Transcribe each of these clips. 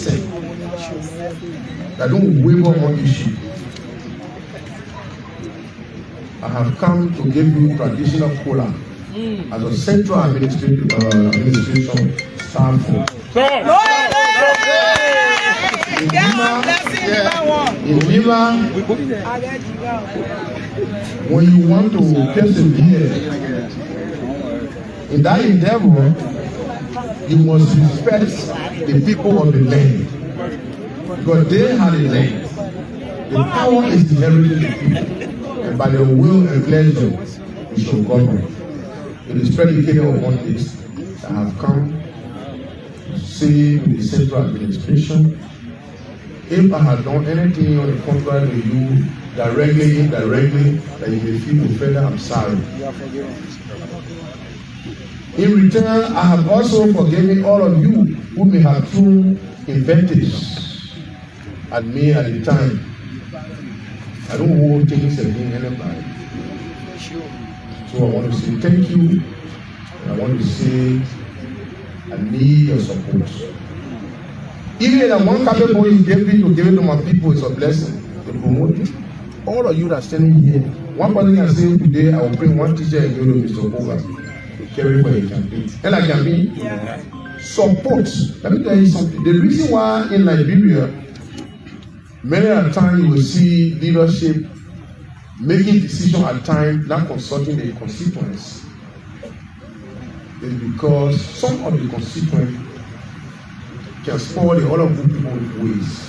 consistent, that don't waver on issue. I have come to give you traditional Kool as a central administration staff. In Liberia, when you want to persevere in that endeavor, you must respect the people of the land, because they have the land. The power is inherited to people, and by their will and pleasure, we shall govern. It is predicated upon this that I have come to say to the central administration, if I had done anything on the contrary to you, directly, indirectly, that you may feel offended, I'm sorry. In return, I have also forgiven all of you who may have thrown invectives at me at the time. I don't hold things against anybody. So I want to say thank you. And I want to say I need your support. Even that one capital you gave me to give it to my people is a blessing to promote it. All of you that are standing here, one person can say today I will bring one teacher and give to Mr. Kool to carry for a campaign. And I can be support. Let me tell you something. The reason why in Liberia, many at times you will see leadership making decisions at times not consulting the constituents is because some of the constituents can spoil the other good people's ways.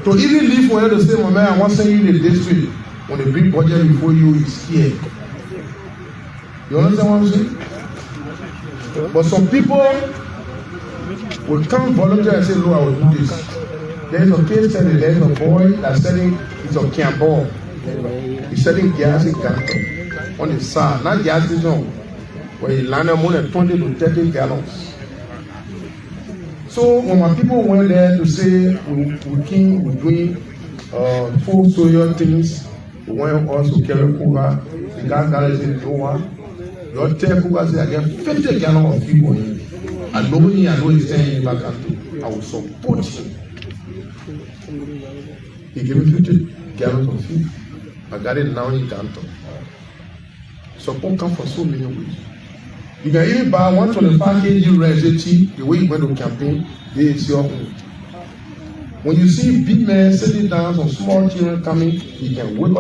To even leave for you to say, my man, I want to send you in the district when they bring budget before you is scared. You understand what I'm saying? But some people will come volunteer and say, no, I will do this. There is a case study, there is a boy that's selling, it's a Campbell. He's selling gas in Canton on the side, not gas station, where he landed more than 20 to 30 gallons. So when my people went there to say we're doing full soil things, we want us to carry Kool, the guy that said, no one, your tell Kool say I get 50 gallons of fuel in. And nobody I know is saying in back I will support him. He gave me 50 gallons of fuel. I got it now in Canton. Support comes from so many ways. You can even buy 125 kg rice cheap, the way you went to campaign, it's your own. When you see big men sitting down, some small children coming, you can wake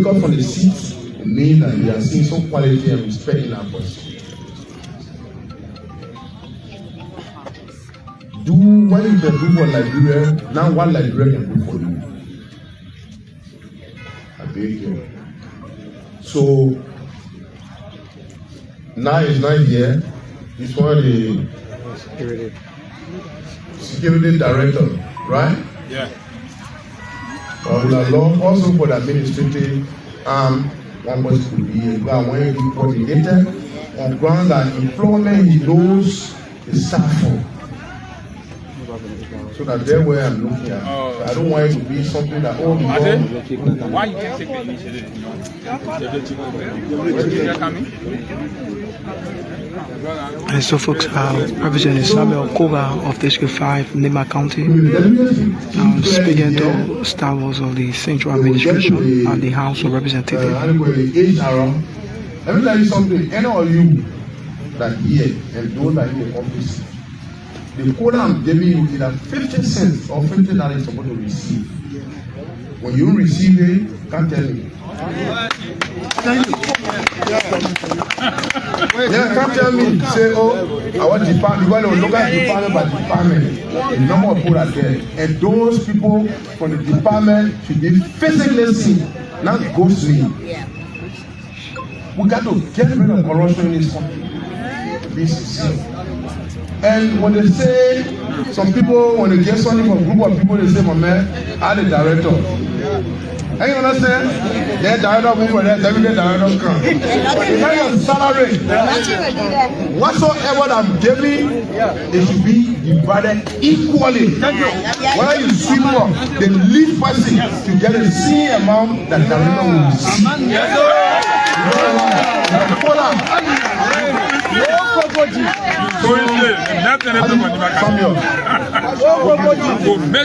up from the seats, it means that you are seeing some quality and respect in our person. Do what you can do for Liberia, now what Liberia can do for you. I beg you. So, now it's not here. This one the security director, right? Yeah. We are long also for the administrative one person could be a coordinator on ground that employment he knows is staff for. So that there where I'm looking at. So I don't want it to be something that why you can't take the initiative? And so folks, Representative Samuel Kool of District 5, Nema County, speaking to staffs of the Central Administration and the House of Representatives. Let me tell you something, any of you that here and those that in the office, the quota I'm giving you is either 50 cents or 50 that is supposed to receive. When you receive it, can't tell me. Yeah, can't tell me, say, oh, our department, because they will look at department by department, the number of people that there. And those people from the department should be physically seen, not ghostly. We got to get rid of corruption in this country. This is it. And when they say, some people, when they get something from a group of people, they say, my man, I'm the director. And you understand? Their director over there, every day director come. The kind of salary, whatsoever I'm giving, it should be divided equally. Whether you sweep up, the lead person to get the same amount that director will receive. So Make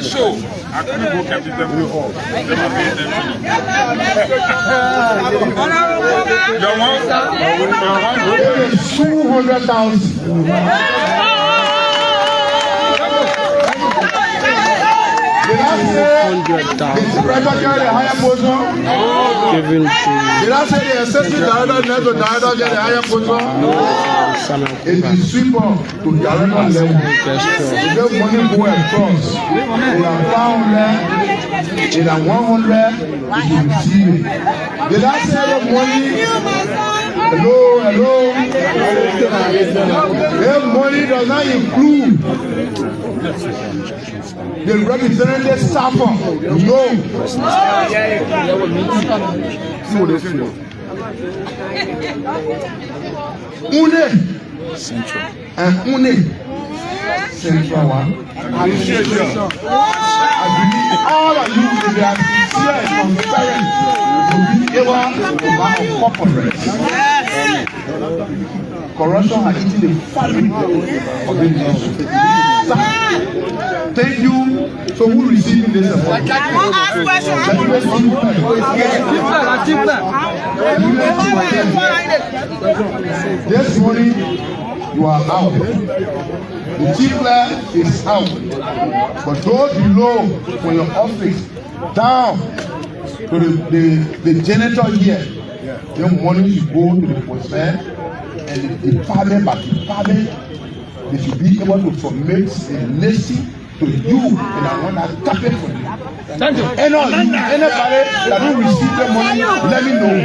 sure I couldn't go captain them. Your one? 200,000. Did I say the director get a higher position? Given to Did I say the assistant director get a higher position? It is sweeper to director level. You get money go across. It are 500, it are 100, you receive it. Did I say the money? Hello. That money does not include the representative staffer. No. Une and une central one. All of you, if you are sincere and transparent, will be able to have a corporate. Corruption has eaten the fabric of the nation. Thank you. So who receiving this award? This morning you are out. The chief clerk is out. But those below for your office, down to the janitor here, your money should go to the postman and the department by department. They should be able to submit a listing to you, and I want that capital for you. Anybody that will receive the money, let me know.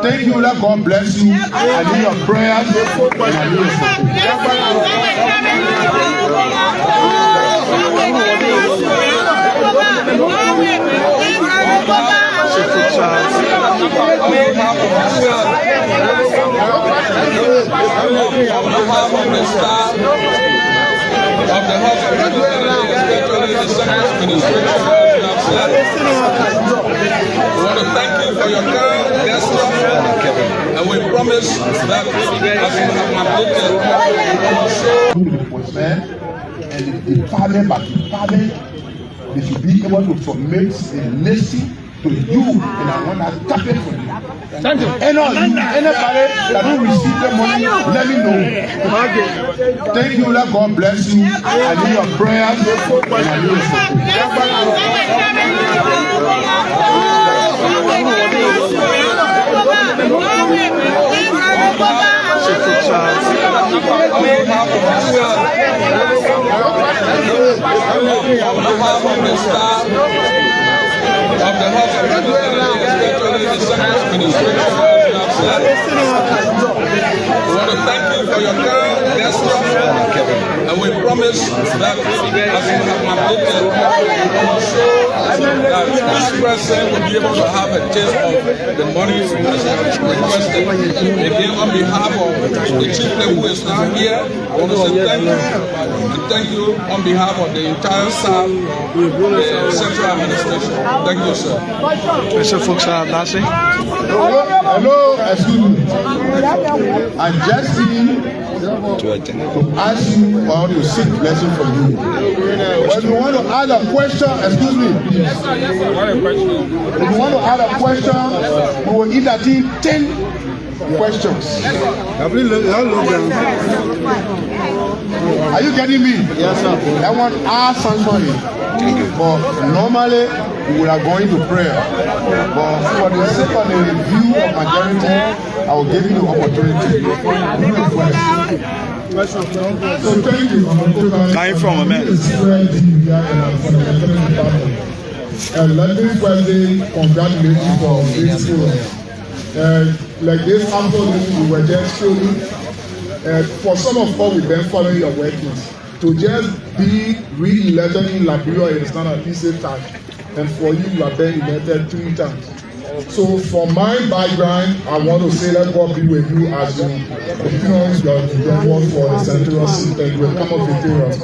Thank you, let God bless you. I need your prayers. And I need Of the House of Representatives, we want to thank you for your kind gesture, and we promise that as we have completed and the department by department, they should be able to submit a listing to you, and I want that capital for you. Anybody that will receive the money, let me know. Thank you, let God bless you. I need your prayers. And I need your of the House of Representatives, we want to thank you for your kind gesture, and we promise that as we have completed, that this person will be able to have a taste of the money as requested. Again, on behalf of the chief who is now here, I want to say thank you, and thank you on behalf of the entire staff, the central administration. Thank you, sir. Mr. Fuchs, that's it. Hello, excuse me. I'm just here to ask you or to seek blessing from you. If you want to add a question, excuse me, please. If you want to add a question, we will entertain 10 questions. Are you getting me? Yes, sir. I want to ask somebody. But normally we are going to prayer. But for the sake of the review of majority, I will give you the opportunity. So thank you. Coming from a man. Let me firstly congratulate you for this program. Like this afternoon, we were just showing. For some of us, we've been following your workings. To just be re-elected in Liberia is not an easy task, and for you, you have been elected 3 times. So, from my background, I want to say let God be with you as you continue your work for the central system. You will come up victorious.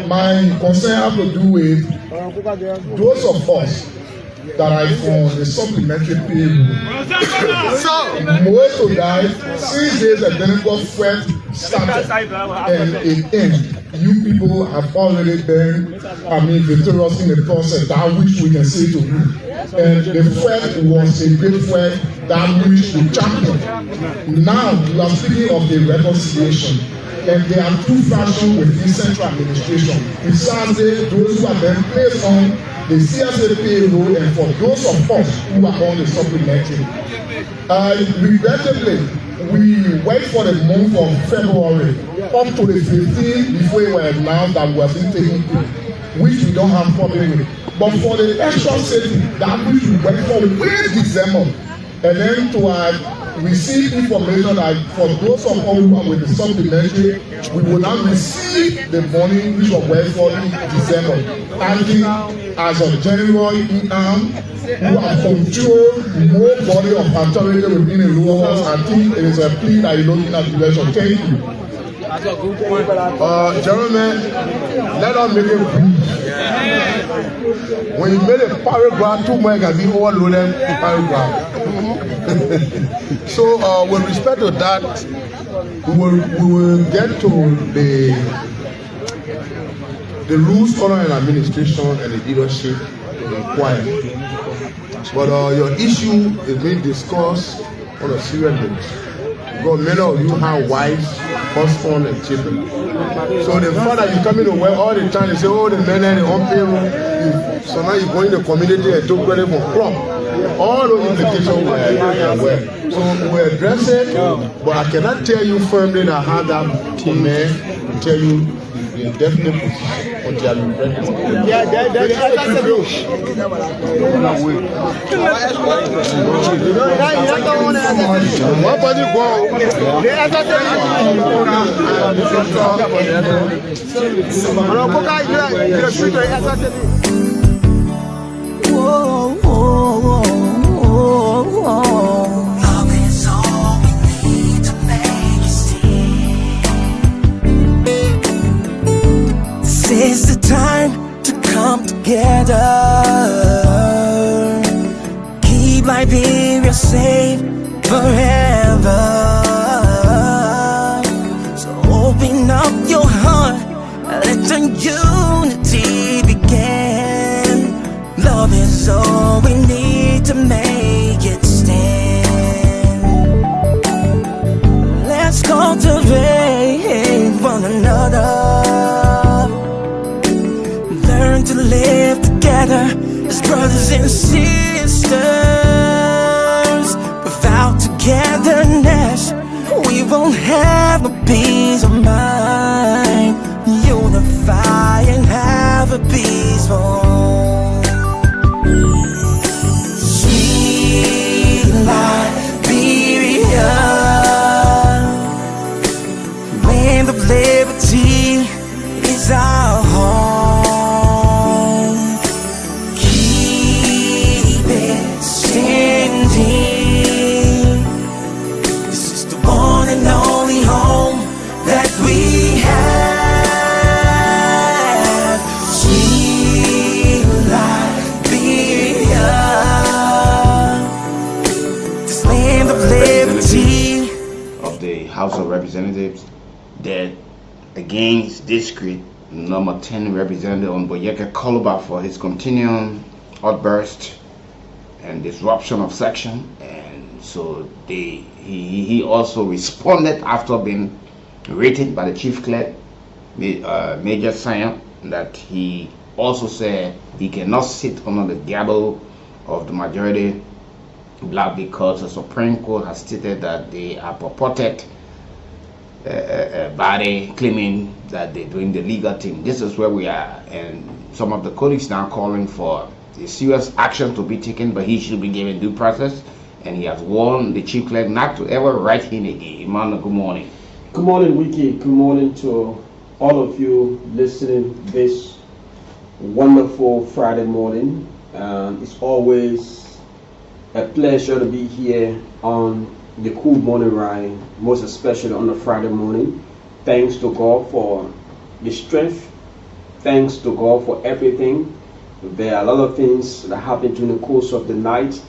My concern has to do with those of us that are from the supplementary payroll. Most of that, 6 days, and then got fed started and it ends. You people have already been, victorious in the process, that which we can say to you. And the fight was a great fight, that which we championed. Now we are speaking of the reconciliation. And there are two factions within central administration. Precisely those who have been placed on the CSA payroll, and for those of us who are on the supplementary. Regrettably, we wait for the month of February up to the 15th before it was announced that we are being taken to, which we don't have problem with. But for the extra safety, that which we wait for way December, and then to receive information that for those of us who are with the supplementary, we will not receive the money which was wait for in December. Acting as a general income who have controlled more body of authority within the lower house. I think it is a plea that you don't have direction. Thank you. Gentlemen, let us make it brief. When you made a paragraph, too much can be overloaded paragraph. So, with respect to that, we will get to the rules, honor, and administration and the leadership inquiry. But your issue is being discussed on a serious basis. Because many of you have wives, husbands, and children. So the fact that you come into work all the time, you say, oh, the men are on payroll. So now you go in the community and talk credit for crop. All those implications were aware. So we address it, but I cannot tell you firmly that I have that command to tell you the definite position until I'm ready. Love is all we need to make it stand. This is the time to come together. Keep Liberia safe forever. So open up your heart, let the unity begin. Love is all we need to make it stand. Let's cultivate one another. Learn to live together as brothers and sisters. Without togetherness, we won't have a peace of mind. Unify and have a peaceful Liberia, land of liberty is our home. Keep it standing. This is the one and only home that we have. Sweet Liberia, of the House of Representatives that against district number 10 representative on Boyeka Koluba for his continuing outburst and disruption of section, and so he also responded after being rated by the chief clerk, Major Sion, that he also said he cannot sit under the gavel of the majority black because the Supreme Court has stated that they are purported body claiming that they're doing the legal thing. This is where we are, and some of the colleagues now calling for a serious action to be taken, but he should be given due process, and he has warned the chief clerk not to ever write him again. Emmanuel, good morning. Good morning, Wiki. Good morning to all of you listening this wonderful Friday morning. It's always a pleasure to be here on the Kool morning ride, most especially on a Friday morning. Thanks to God for the strength. Thanks to God for everything. There are a lot of things that happen during the course of the night,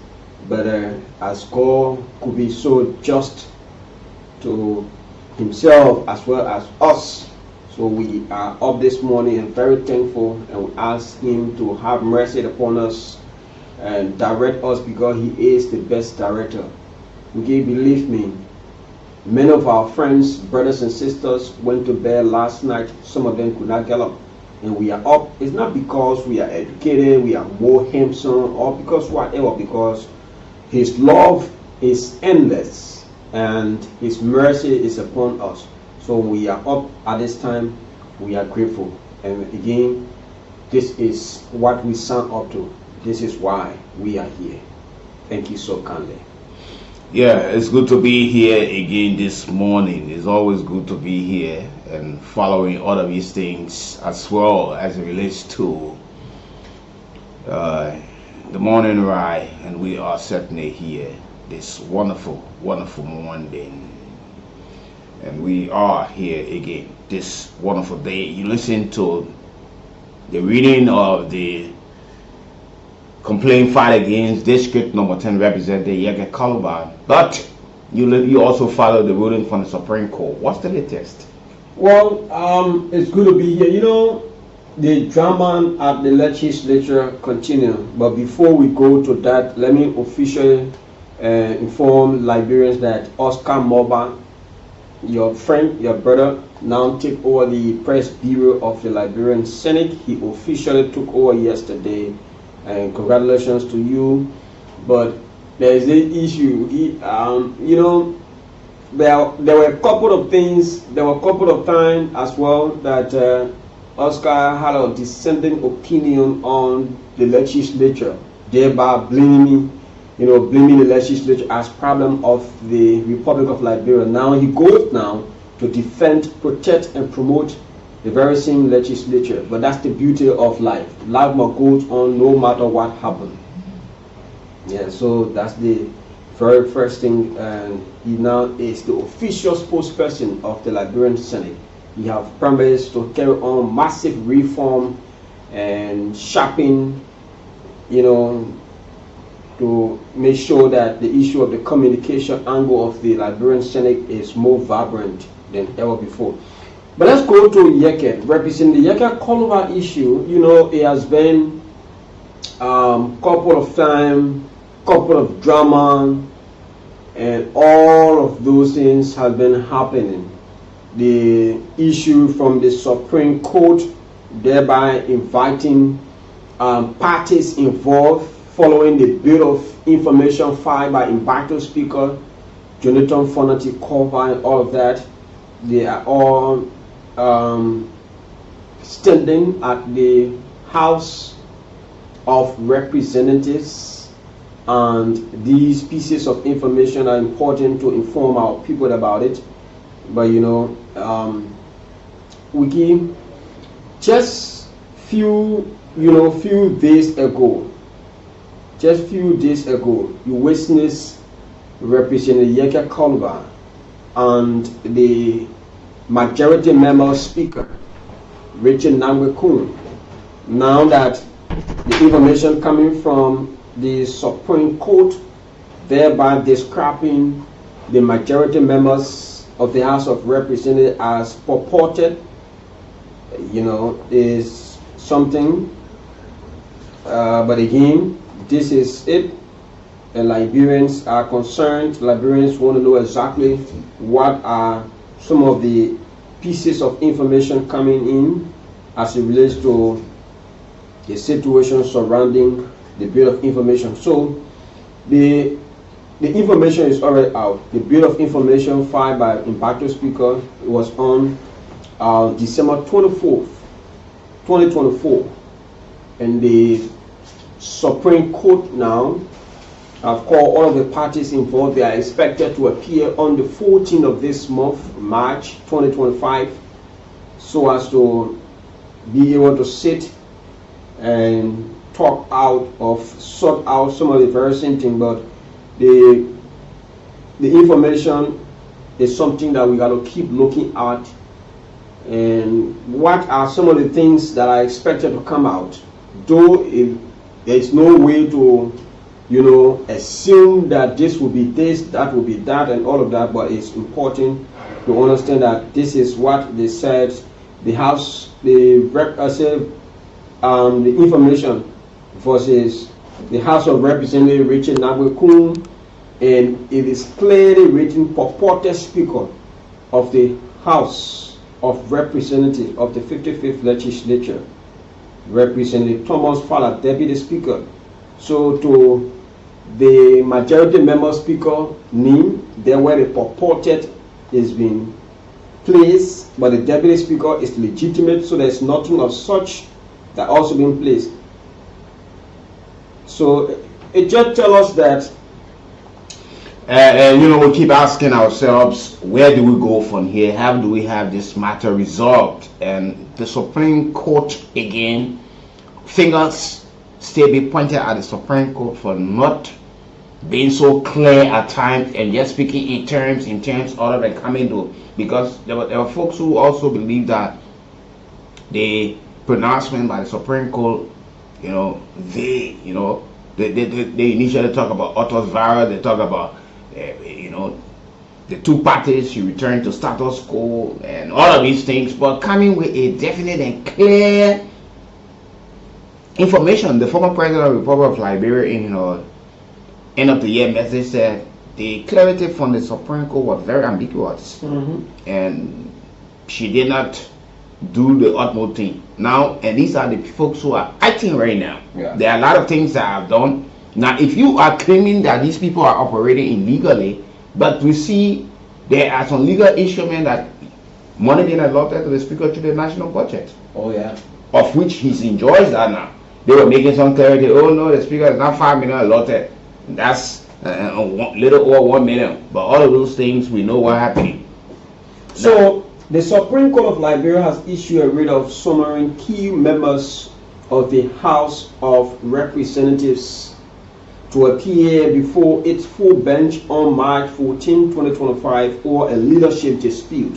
but as God could be so just to himself as well as us. So we are up this morning and very thankful, and we ask him to have mercy upon us and direct us, because he is the best director. Believe me, many of our friends, brothers and sisters went to bed last night. Some of them could not get up, and we are up. It's not because we are educated, we are more handsome, or because whatever, because his love is endless and his mercy is upon us. So we are up at this time. We are grateful, and again, this is what we sign up to. This is why we are here. Thank you so kindly. Yeah, it's good to be here again this morning. It's always good to be here and following all of these things as well as it relates to the morning ride. And we are certainly here this wonderful, wonderful morning. And we are here again this wonderful day. You listen to the reading of the complaint filed against District Number 10 Representative Yeke Kool, but you also follow the ruling from the Supreme Court. What's the latest? Well, it's good to be here. You know, the drama at the legislature continue, but before we go to that, let me officially inform Liberians that Oscar Moba, your friend, your brother, now take over the press bureau of the Liberian Senate. He officially took over yesterday, and congratulations to you. But there is an issue. You know, there were a couple of things. There were a couple of times as well that Oscar had a dissenting opinion on the legislature, thereby blaming the legislature as problem of the Republic of Liberia. Now he goes now to defend, protect, and promote the very same legislature. But that's the beauty of life. Life must go on no matter what happens. Yeah, so that's the very first thing. And he now is the official spokesperson of the Liberian Senate. He has promised to carry on massive reform and sharpen, to make sure that the issue of the communication angle of the Liberian Senate is more vibrant than ever before. But let's go to Yeke, representing the Yeke Kool issue. You know, it has been couple of time, couple of drama, and all of those things have been happening. The issue from the Supreme Court, thereby inviting parties involved following the bill of information filed by Impacto Speaker Jonathan Fonati Koba and all of that. They are all standing at the House of Representatives, and these pieces of information are important to inform our people about it. But Wiki, just few days ago, you witnessed Representative Yeke Kool and the majority member speaker, Richard Kool. Now that the information coming from the Supreme Court, thereby describing the majority members of the House of Representatives as purported, is something. But again, this is it. And Liberians are concerned. Liberians want to know exactly what are some of the pieces of information coming in as it relates to the situation surrounding the bill of information. So the information is already out. The bill of information filed by Impacto Speaker was on December 24th, 2024, and the Supreme Court now have called all of the parties involved. They are expected to appear on the 14th of this month, March 2025, so as to be able to sit and sort out some of the very same thing. But the information is something that we got to keep looking at. And what are some of the things that are expected to come out? Though there is no way to assume that this will be this, that will be that, and all of that, but it's important to understand that this is what they said. The House, the information versus the House of Representatives Richard Nagwe Kool, and it is clearly written purported Speaker of the House of Representatives of the 55th Legislature, Representative Thomas Fowler, Deputy Speaker. So to the majority member speaker name, there where the purported is being placed, but the deputy speaker is legitimate, so there's nothing of such that also been placed. So it just tells us that and we keep asking ourselves, where do we go from here? How do we have this matter resolved? And the Supreme Court, again, fingers still be pointed at the Supreme Court for not being so clear at times and just speaking in terms other than coming to, because there were folks who also believe that the pronouncement by the Supreme Court, they initially talk about autos virus, they talk about the two parties should return to status quo and all of these things, but coming with a definite and clear information. The former president of the Republic of Liberia, in end of the year message, said the clarity from the Supreme Court was very ambiguous, and she did not do the utmost thing. Now, and these are the folks who are acting right now. Yeah. There are a lot of things that I've done. Now, if you are claiming that these people are operating illegally, but we see there are some legal instruments that money being allotted to the speaker to the national budget. Oh yeah. Of which he enjoys that now. They were making some clarity. Oh no, the speaker is not 5 million allotted. That's a little over 1 million. But all of those things, we know what happened. So the Supreme Court of Liberia has issued a writ of summoning key members of the House of Representatives to appear before its full bench on March 14, 2025 over a leadership dispute.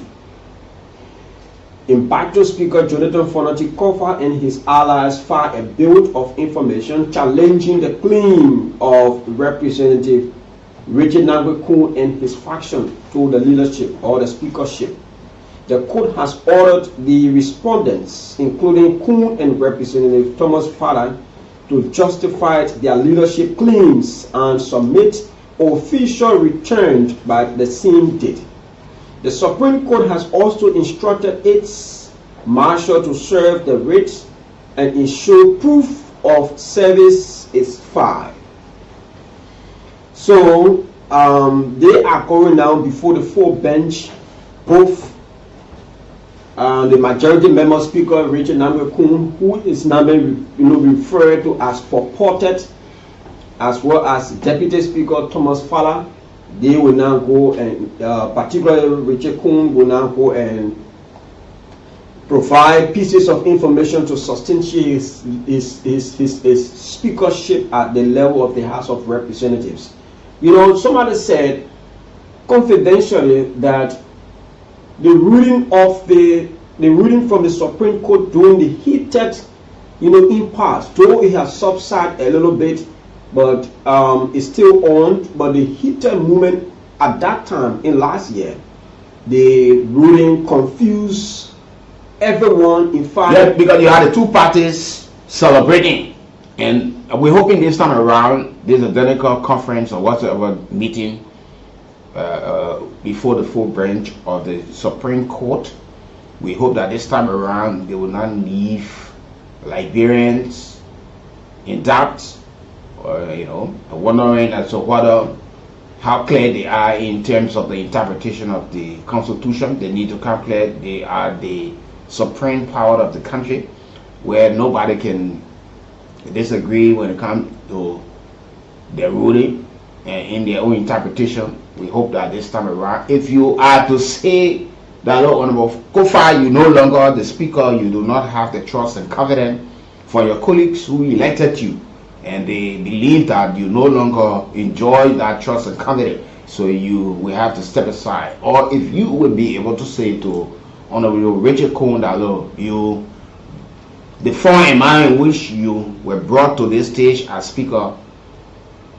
Impacto Speaker Jonathan Fonati Kofa and his allies filed a bill of information challenging the claim of Representative Richard Nagwe Kool and his faction to the leadership or the speakership. The court has ordered the respondents, including Kool and Representative Thomas Fowler, to justify their leadership claims and submit official returns by the same date. The Supreme Court has also instructed its marshal to serve the writ and ensure proof of service is filed. So they are going now before the full bench, both the majority member speaker Richard Nagwe Kool, who is now being referred to as purported, as well as Deputy Speaker Thomas Fowler. They will now go and particularly Richard Kool will now go and provide pieces of information to substantiate his speakership at the level of the House of Representatives. Somebody said confidentially that the ruling from the Supreme Court during the heated, impasse, though it has subsided a little bit, but it's still on. But the heated movement at that time in last year, the ruling confused everyone. In fact, yeah, because you had the two parties celebrating, and we're hoping this time around, this identical conference or whatever meeting before the full bench of the Supreme Court, we hope that this time around they will not leave Liberians in doubt or wondering as to how clear they are in terms of the interpretation of the Constitution. They need to come clear. They are the supreme power of the country, where nobody can disagree when it comes to their ruling and in their own interpretation. We hope that this time around, if you are to say that, Honorable Kofa, you no longer the speaker, you do not have the trust and confidence for your colleagues who elected you, and they believe that you no longer enjoy that trust and confidence, so you will have to step aside. Or if you will be able to say to Honorable Richard Kool that, the form and manner in which you were brought to this stage as speaker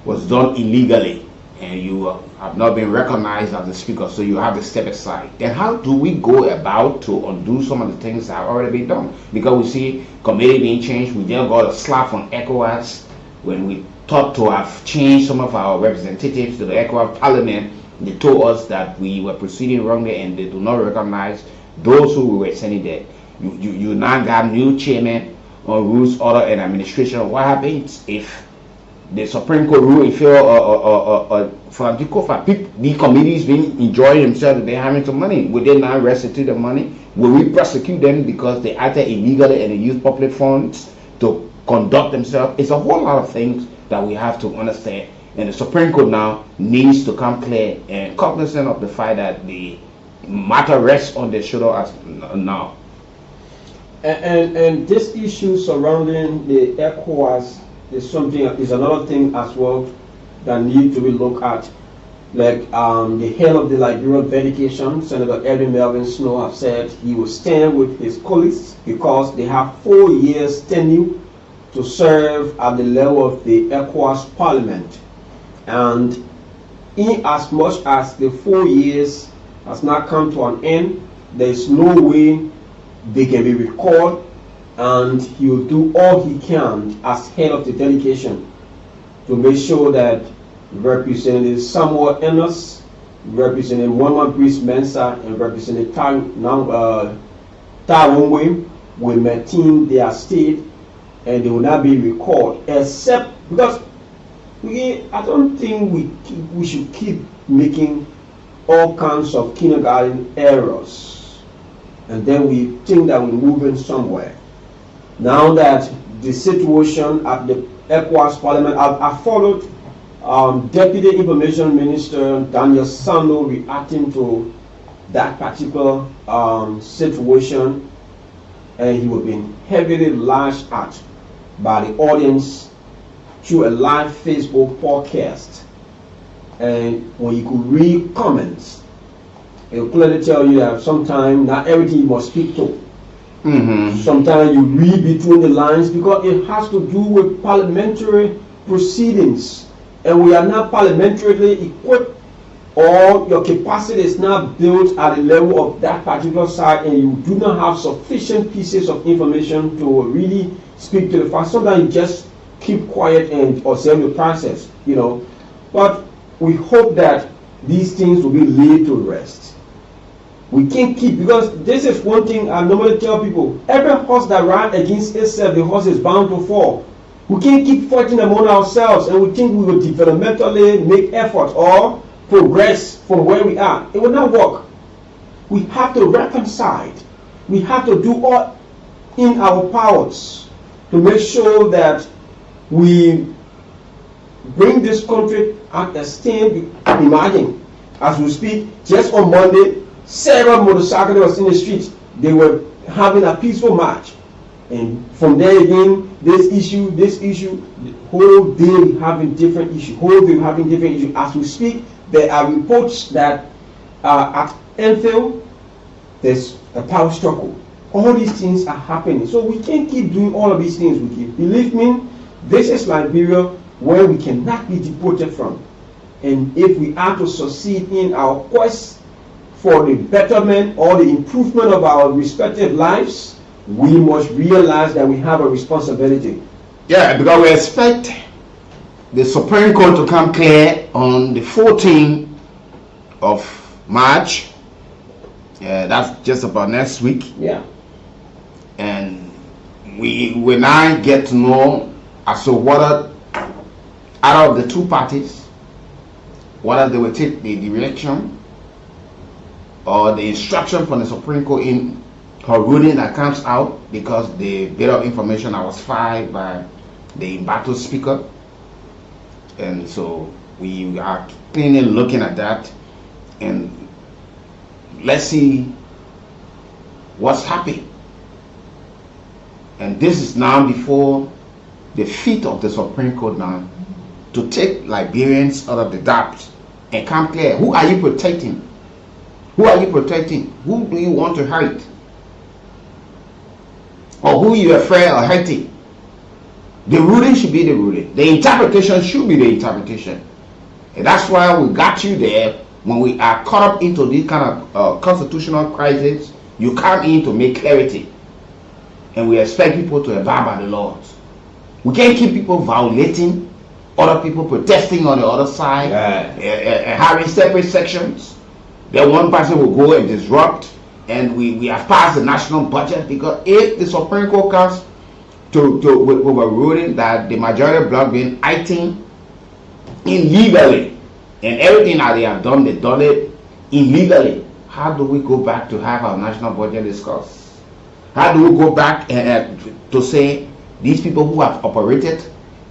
was done illegally, and you have not been recognized as a speaker, so you have to step aside. Then how do we go about to undo some of the things that have already been done? Because we see committee being changed, we just got a slap from ECOWAS when we thought to have changed some of our representatives to the ECOWAS Parliament. They told us that we were proceeding wrongly and they do not recognize those who we were sending there. You now got new chairman on rules, order, and administration. What happens if the Supreme Court rule in favor for the committees being enjoying themselves, they're having some money? Will they now restitute the money? Will we prosecute them because they acted illegally and they use public funds to conduct themselves? It's a whole lot of things that we have to understand, and the Supreme Court now needs to come clear and cognizant of the fact that the matter rests on their shoulder as now. And this issue surrounding the ECOWAS is another thing as well that need to be looked at. Like the head of the Liberian delegation, Senator Edwin Melvin Snow, have said he will stand with his colleagues because they have 4 years tenure to serve at the level of the ECOWAS Parliament. And in as much as the 4 years has not come to an end, there is no way they can be recalled, and he will do all he can as head of the delegation to make sure that Representative Samuel Ennis, Representative Wama Brice Mensah, and Representative Tawongwe will maintain their state and they will not be recalled, except because I don't think we should keep making all kinds of kindergarten errors and then we think that we're moving somewhere. Now that the situation at the ECOWAS Parliament, I followed Deputy Information Minister Daniel Sano reacting to that particular situation, and he was being heavily lashed at by the audience through a live Facebook podcast. And when you could read comments, it will clearly tell you that sometimes not everything you must speak to. Sometimes you read between the lines because it has to do with parliamentary proceedings, and we are not parliamentarily equipped, or your capacity is not built at the level of that particular side, and you do not have sufficient pieces of information to really speak to the fact. Sometimes you just keep quiet and observe the process, you know. But we hope that these things will be laid to rest. We can't keep, because this is one thing I normally tell people: every horse that rides against itself, the horse is bound to fall. We can't keep fighting among ourselves and we think we will developmentally make effort or progress from where we are. It will not work. We have to reconcile. We have to do all in our powers to make sure that we bring this country at a stand. Imagine, as we speak, just on Monday, several motorcyclists was in the streets. They were having a peaceful march. And from there again, this issue, the whole day we're having different issues. As we speak, there are reports that at Enfield, there's a power struggle. All these things are happening. So we can't keep doing all of these things. Believe me, this is Liberia where we cannot be deported from. And if we are to succeed in our quest for the betterment or the improvement of our respective lives, we must realize that we have a responsibility. Yeah, because we expect the Supreme Court to come clear on the 14th of March. That's just about next week. Yeah. And we will now get to know as to whether out of the two parties, whether they will take the direction or the instruction from the Supreme Court in her ruling that comes out, because the bit of information that was filed by the embattled speaker. And so we are clearly looking at that, and let's see what's happening. And this is now before the feet of the Supreme Court now to take Liberians out of the doubt and come clear. Who are you protecting? Who are you protecting? Who do you want to hurt? Or who you are afraid of hurting? The ruling should be the ruling. The interpretation should be the interpretation. And that's why we got you there. When we are caught up into this kind of constitutional crisis, you come in to make clarity. And we expect people to abide by the laws. We can't keep people violating, other people protesting on the other side, having separate sections. Then one person will go and disrupt, and we have passed the national budget, because if the Supreme Court comes to overruling that the majority bloc being acting illegally, and everything that they have done, they've done it illegally, how do we go back to have our national budget discussed? How do we go back to say these people who have operated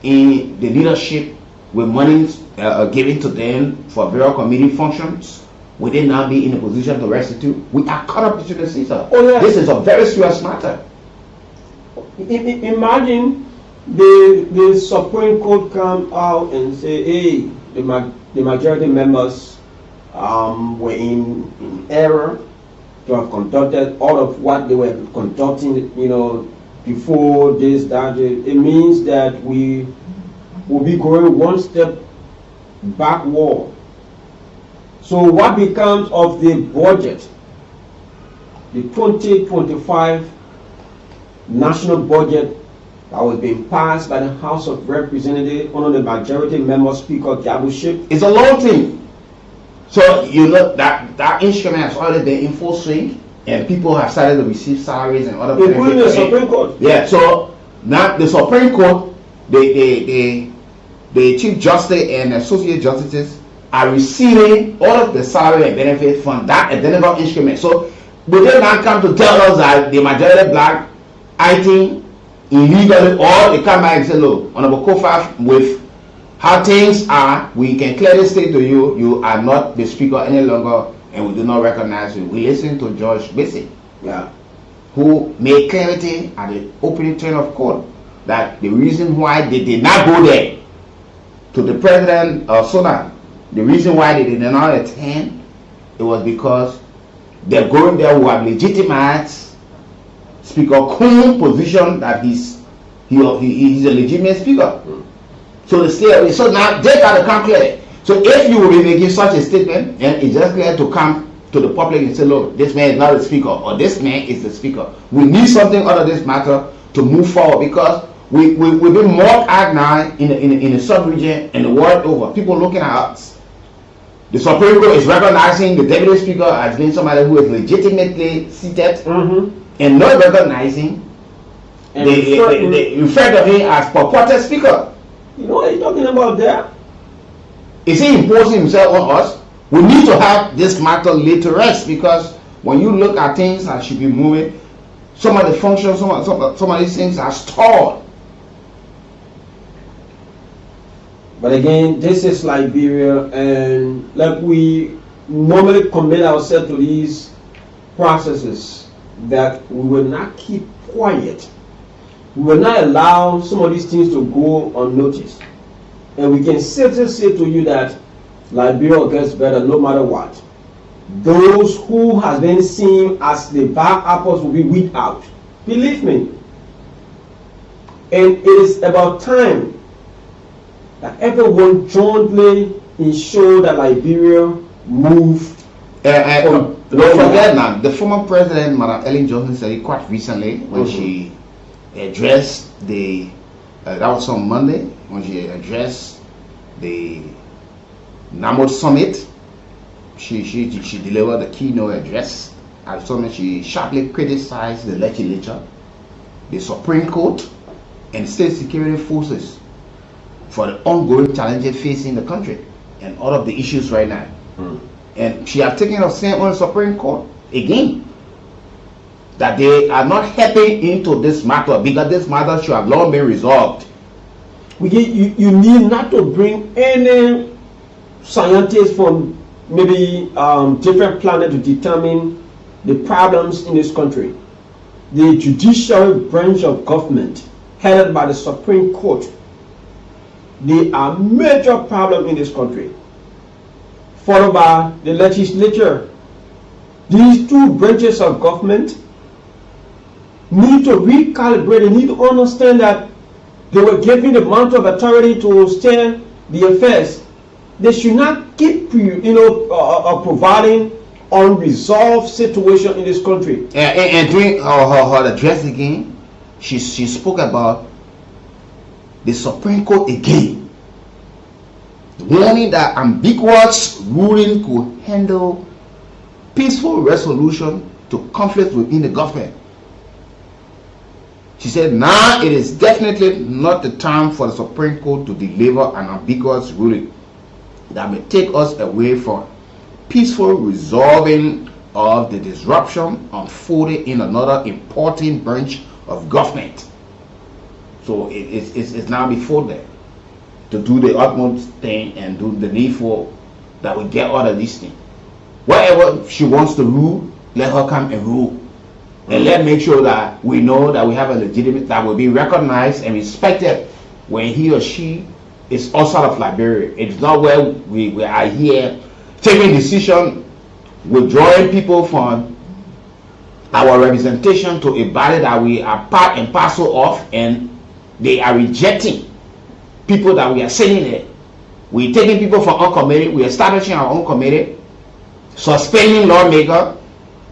in the leadership with monies given to them for various committee functions, will they now be in a position to restitute? We are caught up into the seesaw. Oh, yes. This is a very serious matter. Imagine the Supreme Court come out and say, hey, the majority members were in error to have conducted all of what they were conducting, before this, that. It means that we will be going one step backward. So what becomes of the budget, the 2025 national budget that was being passed by the House of Representatives under the majority member Speaker Gabuship? It's a long thing. So that instrument has already been in full swing, and people have started to receive salaries and other things. Including the Supreme Court. Yeah. So now the Supreme Court, the Chief Justice and Associate Justices are receiving all of the salary and benefit from that identical instrument. So will they not come to tell us that the majority black acting illegally, or they come back and say, look, Honorable Kofa, with how things are, we can clearly state to you, you are not the speaker any longer, and we do not recognize you. We listen to Judge Basic, who made clarity at the opening turn of court that the reason why they did not go there to the president of Sudan, the reason why they did not attend, it was because they're going there who have legitimized Speaker Kool's position that he's a legitimate speaker. So they stay away. So now they got to come clear. So if you will be making such a statement, then it's just clear to come to the public and say, look, this man is not the speaker, or this man is the speaker. We need something out of this matter to move forward, because we've been mocked at now in the sub-region and the world over. People looking at us. The Supreme Court is recognizing the deputy speaker as being somebody who is legitimately seated, and not recognizing the refer to him as purported speaker. You know what you're talking about there? Is he imposing himself on us? We need to have this matter laid to rest, because when you look at things that should be moving, some of the functions, some of these things are stalled. But again, this is Liberia, and like we normally commit ourselves to these processes, that we will not keep quiet. We will not allow some of these things to go unnoticed. And we can safely say to you that Liberia gets better no matter what. Those who have been seen as the bad apples will be weeded out. Believe me. And it is about time that everyone jointly ensure that Liberia move. Don't forget now, the former president, Madam Ellen Johnson, said it quite recently when she addressed that was on Monday, when she addressed the NAMOD summit. She delivered the keynote address at the summit. She sharply criticized the legislature, the Supreme Court, and state security forces for the ongoing challenges facing the country and all of the issues right now. And she has taken a stand on the Supreme Court again, that they are not helping into this matter, because this matter should have long been resolved. You need not to bring any scientists from maybe different planet to determine the problems in this country. The judicial branch of government, headed by the Supreme Court, they are major problem in this country, followed by the legislature. These two branches of government need to recalibrate. They need to understand that they were given the amount of authority to steer the affairs they should not keep providing unresolved situation in this country. And during her address again, she spoke about the Supreme Court again, warning that ambiguous ruling could handle peaceful resolution to conflicts within the government. She said, now it is definitely not the time for the Supreme Court to deliver an ambiguous ruling that may take us away from peaceful resolving of the disruption unfolding in another important branch of government. So it's now before them to do the utmost thing and do the needful that we get out of this thing. Whatever she wants to rule, let her come and rule. And let's make sure that we know that we have a legitimate, that will be recognized and respected when he or she is outside of Liberia. It's not where we are here taking decision, withdrawing people from our representation to a body that we are part and parcel of, and they are rejecting people that we are sending there. We're taking people from our committee, we're establishing our own committee, suspending lawmaker,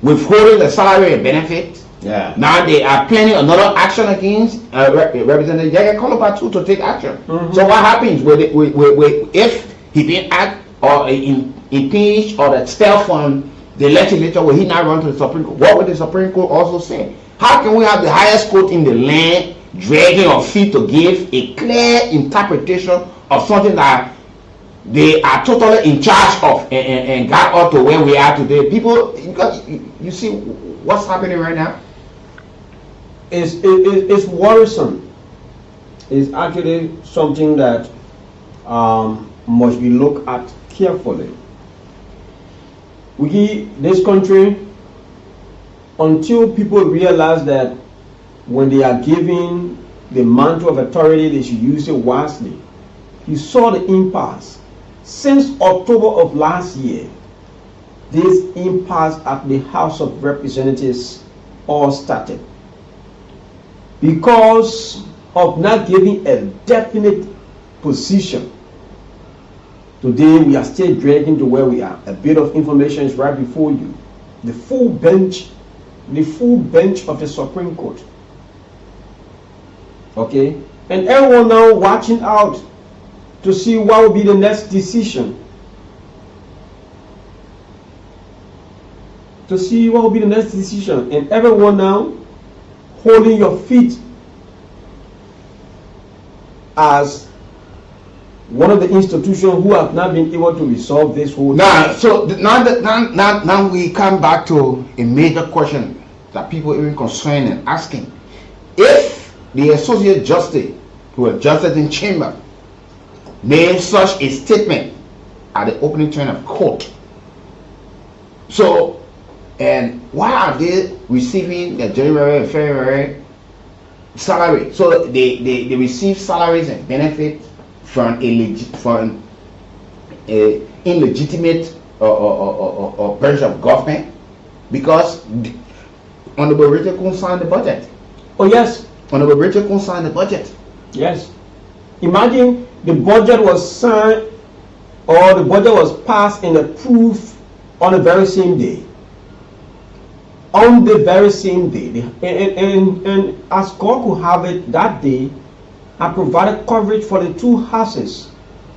withholding the salary and benefit. Yeah. Now they are planning another action against Representative Yaya Kolobatu to take action. So what happens if he didn't act or impeach or expel from the legislature? Will he not run to the Supreme Court? What would the Supreme Court also say? How can we have the highest court in the land dragging our feet to give a clear interpretation of something that they are totally in charge of and got up to where we are today? People, you see what's happening right now? It's worrisome. It's actually something that must be looked at carefully. This country, until people realize that when they are given the mantle of authority, they should use it wisely. You saw the impasse. Since October of last year, this impasse at the House of Representatives all started because of not giving a definite position. Today we are still dragging to where we are. A bit of information is right before you. The full bench of the Supreme Court. Okay? And everyone now watching out to see what will be the next decision. And everyone now holding your feet as one of the institutions who have not been able to resolve this whole thing. So now we come back to a major question that people are even concerned and asking. If the Associate Justice, who are justice in chamber, made such a statement at the opening turn of court, so, and why are they receiving their January and February salary? So they receive salaries and benefits from an illegitimate branch of government because Honorable Richard Kool signed the budget. Oh yes. Honorable Richard Kool signed the budget. Yes. Imagine the budget was signed or the budget was passed and approved on the very same day. On the very same day. And as God could have it, that day, I provided coverage for the two houses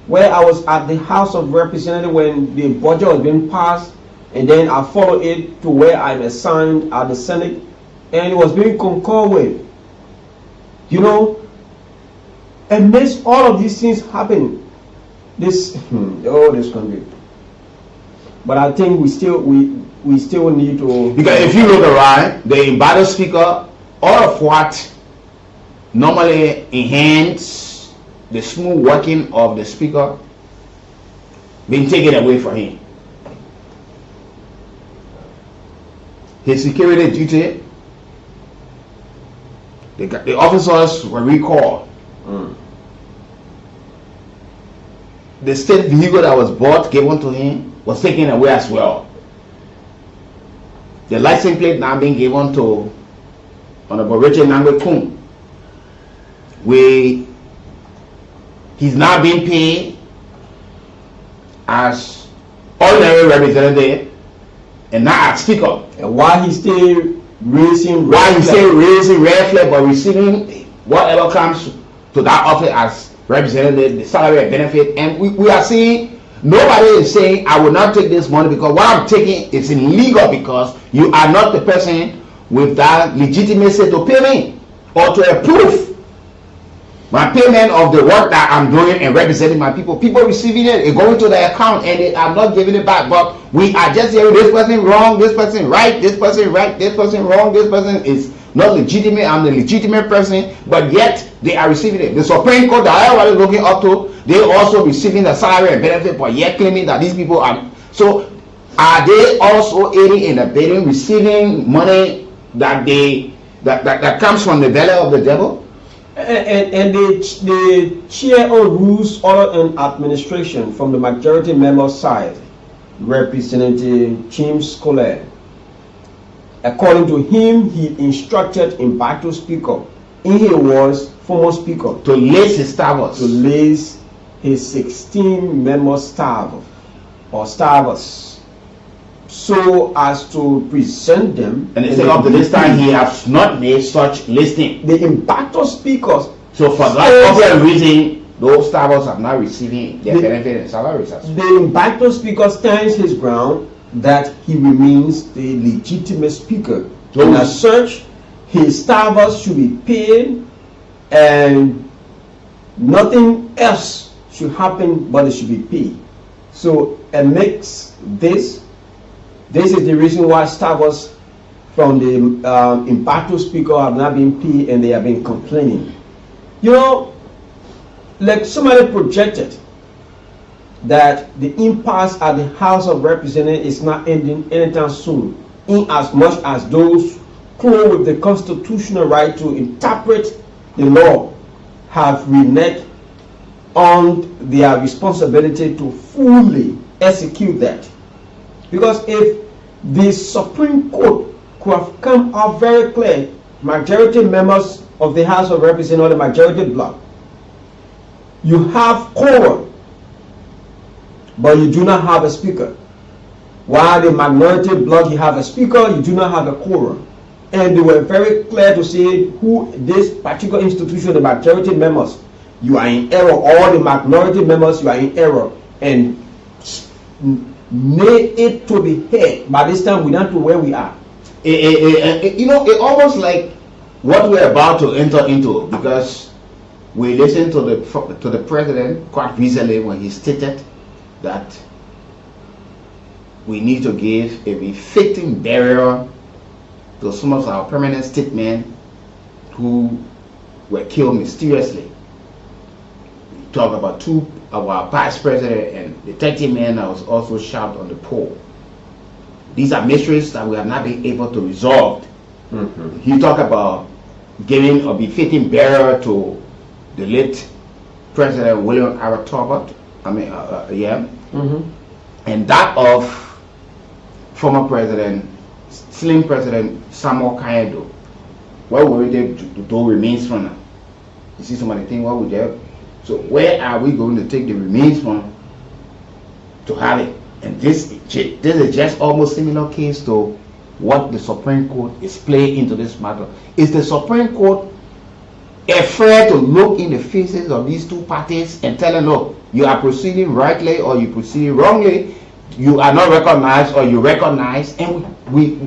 where I was at the House of Representatives when the budget was being passed, and then I followed it to where I'm assigned at the Senate, and it was being concurred with. You know, amidst all of these things happen, this country. But I think we still need to, because if you look around, the embattled speaker, all of what normally enhance the smooth working of the speaker being taken away from him. His security duty, the officers were recalled. The state vehicle that was bought, given to him, was taken away as well. The license plate now being given to Honorable Richard Kool, where he's now being paid as ordinary representative and not as speaker. And while he's still raising red flag, but receiving whatever comes to that office as representative, the salary and benefit, and we are seeing nobody is saying I will not take this money because what I'm taking is illegal because you are not the person with that legitimacy to pay me or to approve my payment of the work that I'm doing and representing my people. People receiving it and going to their account and they are not giving it back. But we are just hearing this person wrong, this person right, this person right, this person wrong, this person is not legitimate, I'm the legitimate person, but yet they are receiving it. The Supreme Court that everybody is looking up to, they also receiving the salary and benefit, but yet claiming that these people are. So are they also aiding and abetting, receiving money that that comes from the belly of the devil? And the chair on rules, order and administration from the majority member side, Representative James Kool. According to him, he instructed Impartial Speaker, in his words, former Speaker, to list his staffers, to list his 16-member staff or staffers, so as to present them. And instead of this time, he has not made such listing. The Impartial Speakers. So for that obvious reason, those staffers are not receiving their benefit and salaries. The Impartial Speaker stands his ground that he remains the legitimate speaker. So and as such, his staffers should be paid and nothing else should happen but it should be paid. So it makes this is the reason why staffers from the Impartial Speaker have not been paid and they have been complaining. You know, like somebody projected that the impasse at the House of Representatives is not ending anytime soon, in as much as those clothed with the constitutional right to interpret the law have reneged on their responsibility to fully execute that. Because if the Supreme Court could have come out very clear, majority members of the House of Representatives, the majority bloc, you have quorum, but you do not have a speaker. While the minority bloc, you have a speaker, you do not have a quorum. And they were very clear to say who this particular institution, the majority members, you are in error, or the minority members, you are in error. And nail it to the head. By this time, we don't know where we are. You know, it almost like what we're about to enter into, because we listened to the president quite recently when he stated that we need to give a befitting burial to some of our permanent statesmen who were killed mysteriously. We talk about two of our vice president and the 30 men that was also shot on the pole. These are mysteries that we have not been able to resolve. Mm-hmm. He talked about giving a befitting burial to the late President William R. Talbot. And that of former President, slim President Samuel Kayado. What would they do remains from now? You see somebody think, what would they? So where are we going to take the remains from to have it? And this is just almost similar case to what the Supreme Court is playing into this matter. Is the Supreme Court afraid to look in the faces of these two parties and tell them, look, you are proceeding rightly or you proceed wrongly, you are not recognized or you recognize, and we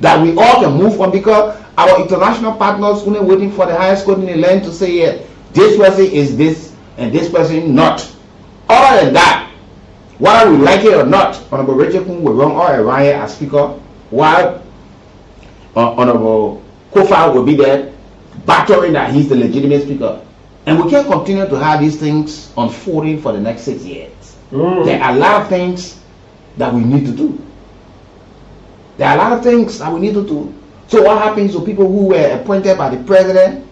all can move on, because our international partners only waiting for the highest court in the land to say, yeah, this person is this and this person not. Other than that, whether we like it or not, Honorable Richard Kool will run all around here as speaker, while Honorable Kool will be there battering that he's the legitimate speaker. And we can't continue to have these things unfolding for the next 6 years. There are a lot of things that we need to do. There are a lot of things that we need to do. So what happens to people who were appointed by the president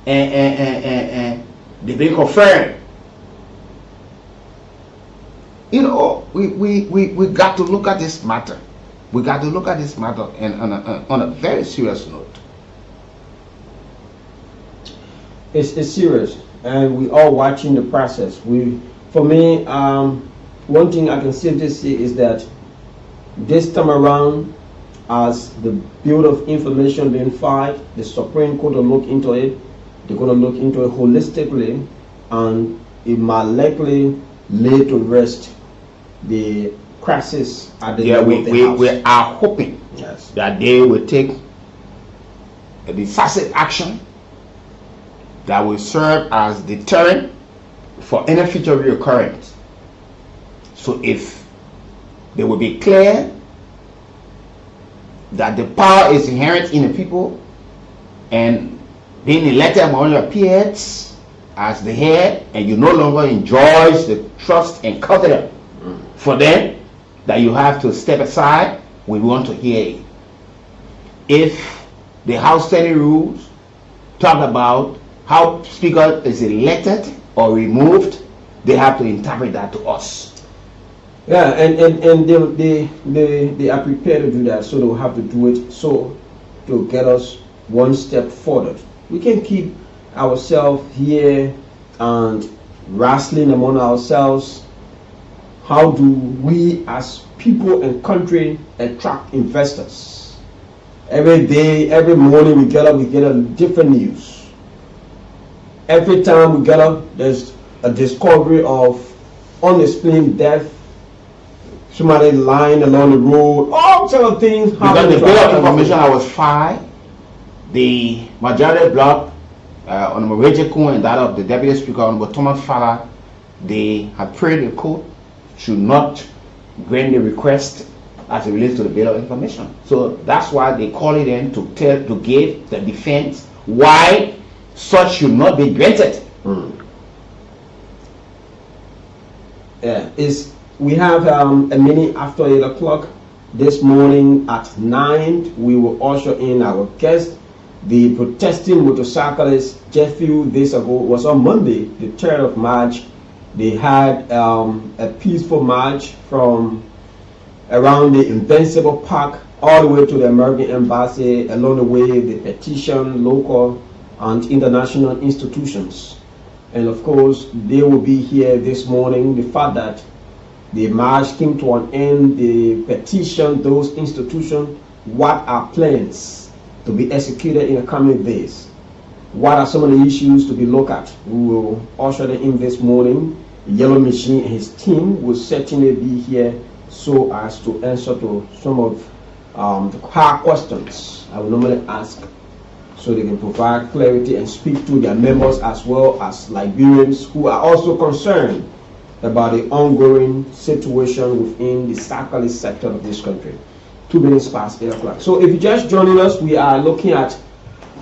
and they've been confirmed? You know, we got to look at this matter. We got to look at this matter and on a very serious note. It's serious, and we all watching the process. For me, one thing I can safely say is that this time around, as the Bill of Information being filed, the Supreme Court will look into it. They're going to look into it holistically, and it might likely lay to rest the crisis at the level of the House. We are hoping that they will take a decisive action that will serve as deterrent for any future reoccurrence. So if they will be clear that the power is inherent in the people, and being elected among your peers as the head, and you no longer enjoys the trust and confidence for them, that you have to step aside, we want to hear it. If the House Senate rules talk about how Speaker is elected or removed, they have to interpret that to us. Yeah, and they are prepared to do that, so they'll have to do it so to get us one step forward. We can keep ourselves here and wrestling among ourselves. How do we as people and country attract investors? Every day, every morning we get up, we get a different news. Every time we get up, there's a discovery of unexplained death, somebody lying along the road, all sorts of things. Because the Bill of Information I was filed, the majority block on Reggie Kool and that of the Deputy Speaker on Thomas Fowler, they had prayed the court should not grant the request as it relates to the Bill of Information. So that's why they call it in to give the defense why such should not be granted. Yeah, we have a minute after 8 o'clock this morning at 9. We will usher in our guest. The protesting motorcyclists just few days ago was on Monday, the 3rd of March. They had a peaceful march from around the Invincible Park all the way to the American Embassy. Along the way, they petitioned local and international institutions. And of course, they will be here this morning. The fact that the march came to an end, they petitioned those institutions. What are plans to be executed in the coming days? What are some of the issues to be looked at? We will usher them in this morning. The Yellow Machine and his team will certainly be here so as to answer to some of the hard questions I will normally ask, so they can provide clarity and speak to their members as well as Liberians who are also concerned about the ongoing situation within the cyclist sector of this country. 2 minutes past 8 o'clock. So if you're just joining us, we are looking at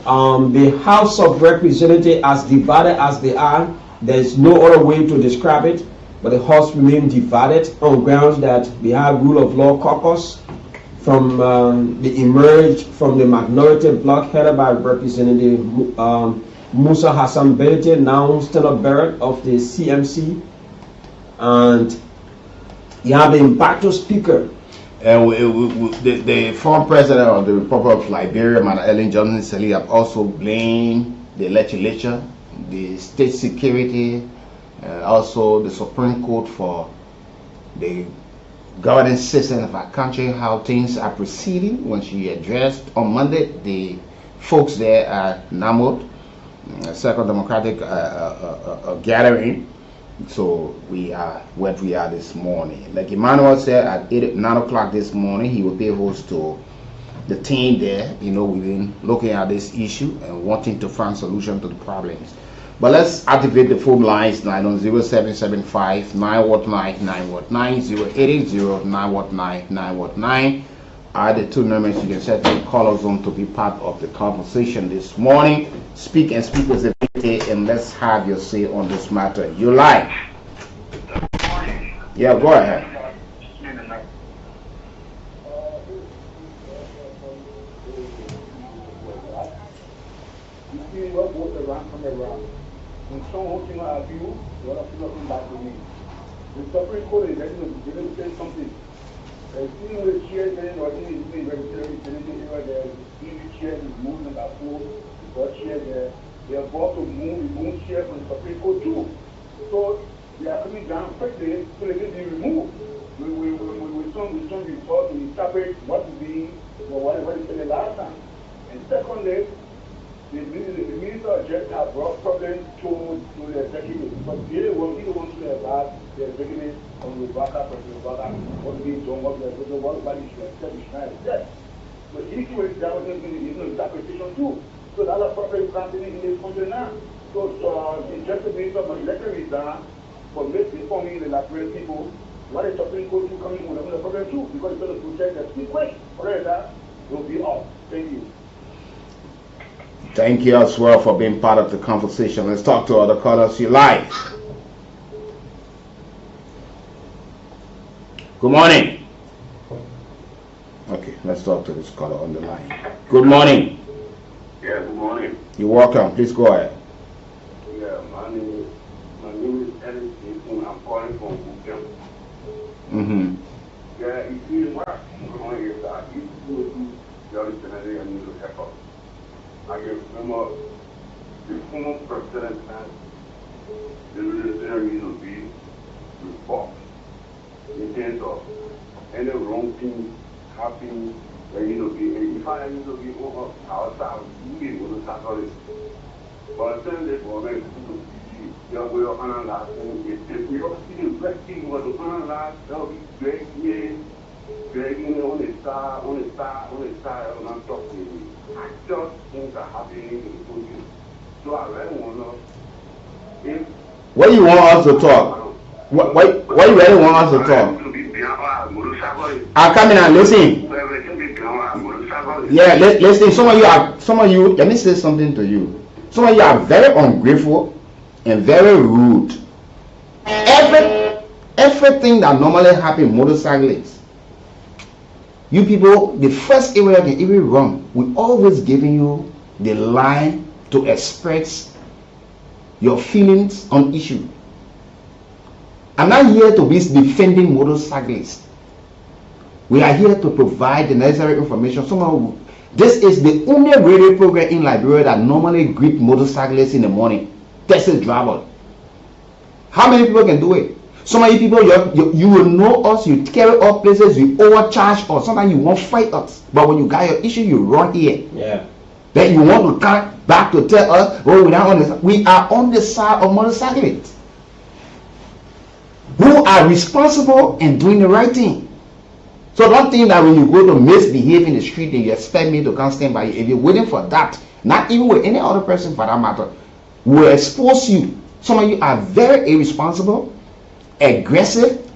the House of Representatives as divided as they are. There's no other way to describe it, but the House remains divided on grounds that we have rule of law caucus from the emerged from the minority bloc headed by Representative Musa Hassan Belete, now stand-up Barrett of the CMC, and you have the embattled speaker. The former president of the Republic of Liberia, Madam Ellen Johnson Sirleaf, have also blamed the legislature, the state security, also the Supreme Court for the governing system of our country, how things are proceeding. When she addressed on Monday the folks there at Namod, Circle Democratic gathering. So we are where we are this morning. Like Emmanuel said, at 9 o'clock this morning, he will be host to the team there. You know, we've been looking at this issue and wanting to find solution to the problems. But let's activate the phone lines now on 0775 919 919 0880 919 919. Are the two numbers you can certainly call us on to be part of the conversation this morning. Speak and speak with the VT, and let's have your say on this matter. You like? Yeah, go ahead. The Supreme Court is ready to say something. Even with chairs or anything regulatory, the EV chair is moving about 4, the chairs there. They are about to move chair from the Supreme Court too. So they are coming down quickly so they can be removed. We soon be taught to interpret what to be or what is the last time. And secondly, the minister just have brought problems to the executive because they want to have the executive on the backup and the backup what we don't want to do what is establish now. Yes. But if you that was interpretation too. So that's a problem happening in this country now. So it's just a minister of elected is done but informing the Liberian people what is Supreme Court to coming with the problem too because it's going to protect the speedway. Other than that, will be off. Thank you. Thank you as well for being part of the conversation. Let's talk to other callers you like. Good morning. Okay, let's talk to this caller on the line. Good morning. Yeah, good morning. You're welcome. Please go ahead. Yeah, my name is Ellis Jason. I'm calling from Bukem. Mm-hmm. Yeah, it is what I'm going is that if you do the original and you help us. I can remember the former president and the military will be reformed in terms of any wrong thing happening. If I need to be outside, we will tackle it. But then the government will analyze if we all see the black thing was to analyze, they'll be dragging on the side, and I'm talking. I just things are happening in the country. So I really want to know if What do you want us to talk? Why you really want us to talk? I'm coming and listen. Yeah, listen. Some of you. Let me say something to you. Some of you are very ungrateful and very rude. Everything that normally happens, motorcyclists. You people, the first area you can even run, we always giving you the line to express your feelings on issue. I'm not here to be defending motorcyclists. We are here to provide the necessary information. This is the only radio program in Liberia that normally greet motorcyclists in the morning. Taxi driver. How many people can do it? Some of you people, you will know us, you carry up places, you overcharge us. Sometimes you won't fight us. But when you got your issue, you run here. Yeah. Then you want to come back to tell us, oh, we are on the side of motorcyclists who are responsible and doing the right thing. So don't think that when you go to misbehave in the street and you expect me to come stand by you. If you're waiting for that, not even with any other person for that matter, will expose you. Some of you are very irresponsible, aggressive,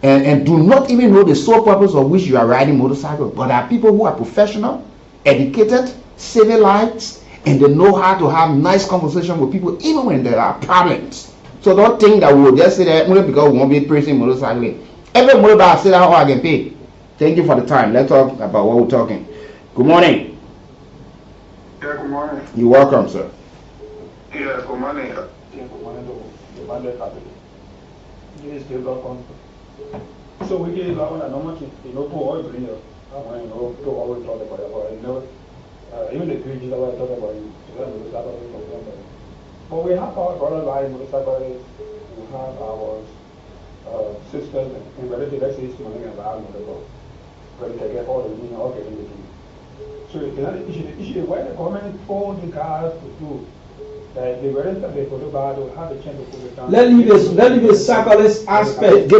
and do not even know the sole purpose of which you are riding motorcycle. But there are people who are professional, educated, civilized, and they know how to have nice conversation with people even when there are problems. So don't think that we will just say that only because we won't be praising motorcycling. Every motorbike say that how I can pay. Thank you for the time. Let's talk about what we're talking. Good morning. Yeah, good morning. You're welcome, sir. Yeah, good morning. So we get that one a normal thing, to all you bring up. To always talk about it, even the pages that I talk about it, but we have our brother line motorcyclists, we have our sisters and relatives, let's say it's money and motorcycle, but they get all the money, all getting the thing. So the issue is why the government told the guys to do that the rest of the photograph will have a chance to put it down. Let me the cyclist aspect.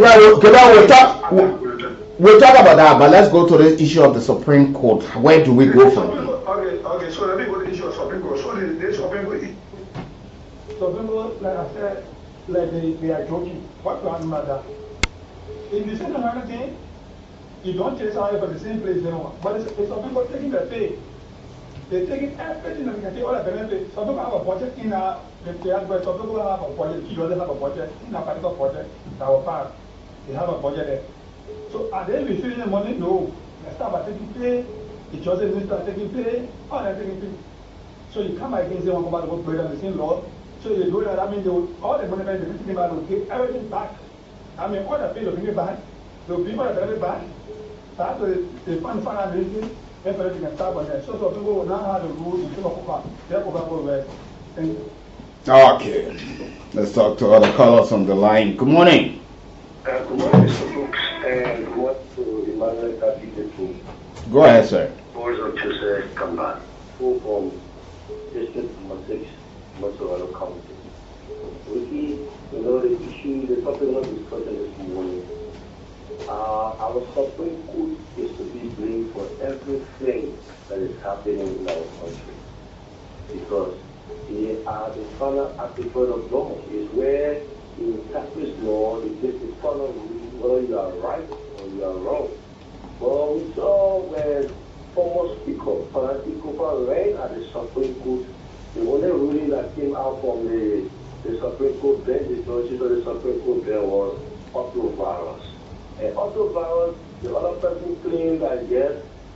We'll talk about that, but let's go to the issue of the Supreme Court. Where do we go from here? Okay, so let me go to the issue of Supreme Court. So the Supreme Court. Supreme Court, like I said, like they are joking. What do I matter? In the same amount of thing, you don't chase out for the same place anymore. But it's Supreme Court taking the pay. They're taking everything that we can take all the benefits. Some people have a budget in our but some people have a budget. He doesn't have a budget in a particular project that will pass. They have a budget there. So are they receiving the money? No. They start by taking pay. The judges will start taking pay. All they're taking pay. So you come against them and come back to work with the same law. So you do that. I mean, all the money that they're taking back will give everything back. I mean, all the pay will bring it back. They'll bring all the benefit back. Start to the fund everything. Everything can start on that. So people will now have the rules and people will back. They'll go back over there. Thank you. Okay. Let's talk to other callers on the line. Good morning. Good morning, Mr. Brooks, and good morning to Emmanuel Kapite. Go ahead, sir. Boys of Joseph Kamban, who from District Number 6, Mozzarella County. Ricky, you know the issue, the topic of discussion this morning. Our Supreme Court is to be blamed for everything that is happening in our country. Because they are the final arbiter of law, is where in interprets law, it takes the final ruling whether you are right or you are wrong. Well, we saw when former Speaker, Francis Cooper, reigned at the Supreme Court. The only ruling that came out from the Supreme Court bench, the judges of the Supreme Court there was autovirus. And autovirus, the other person claimed that yes,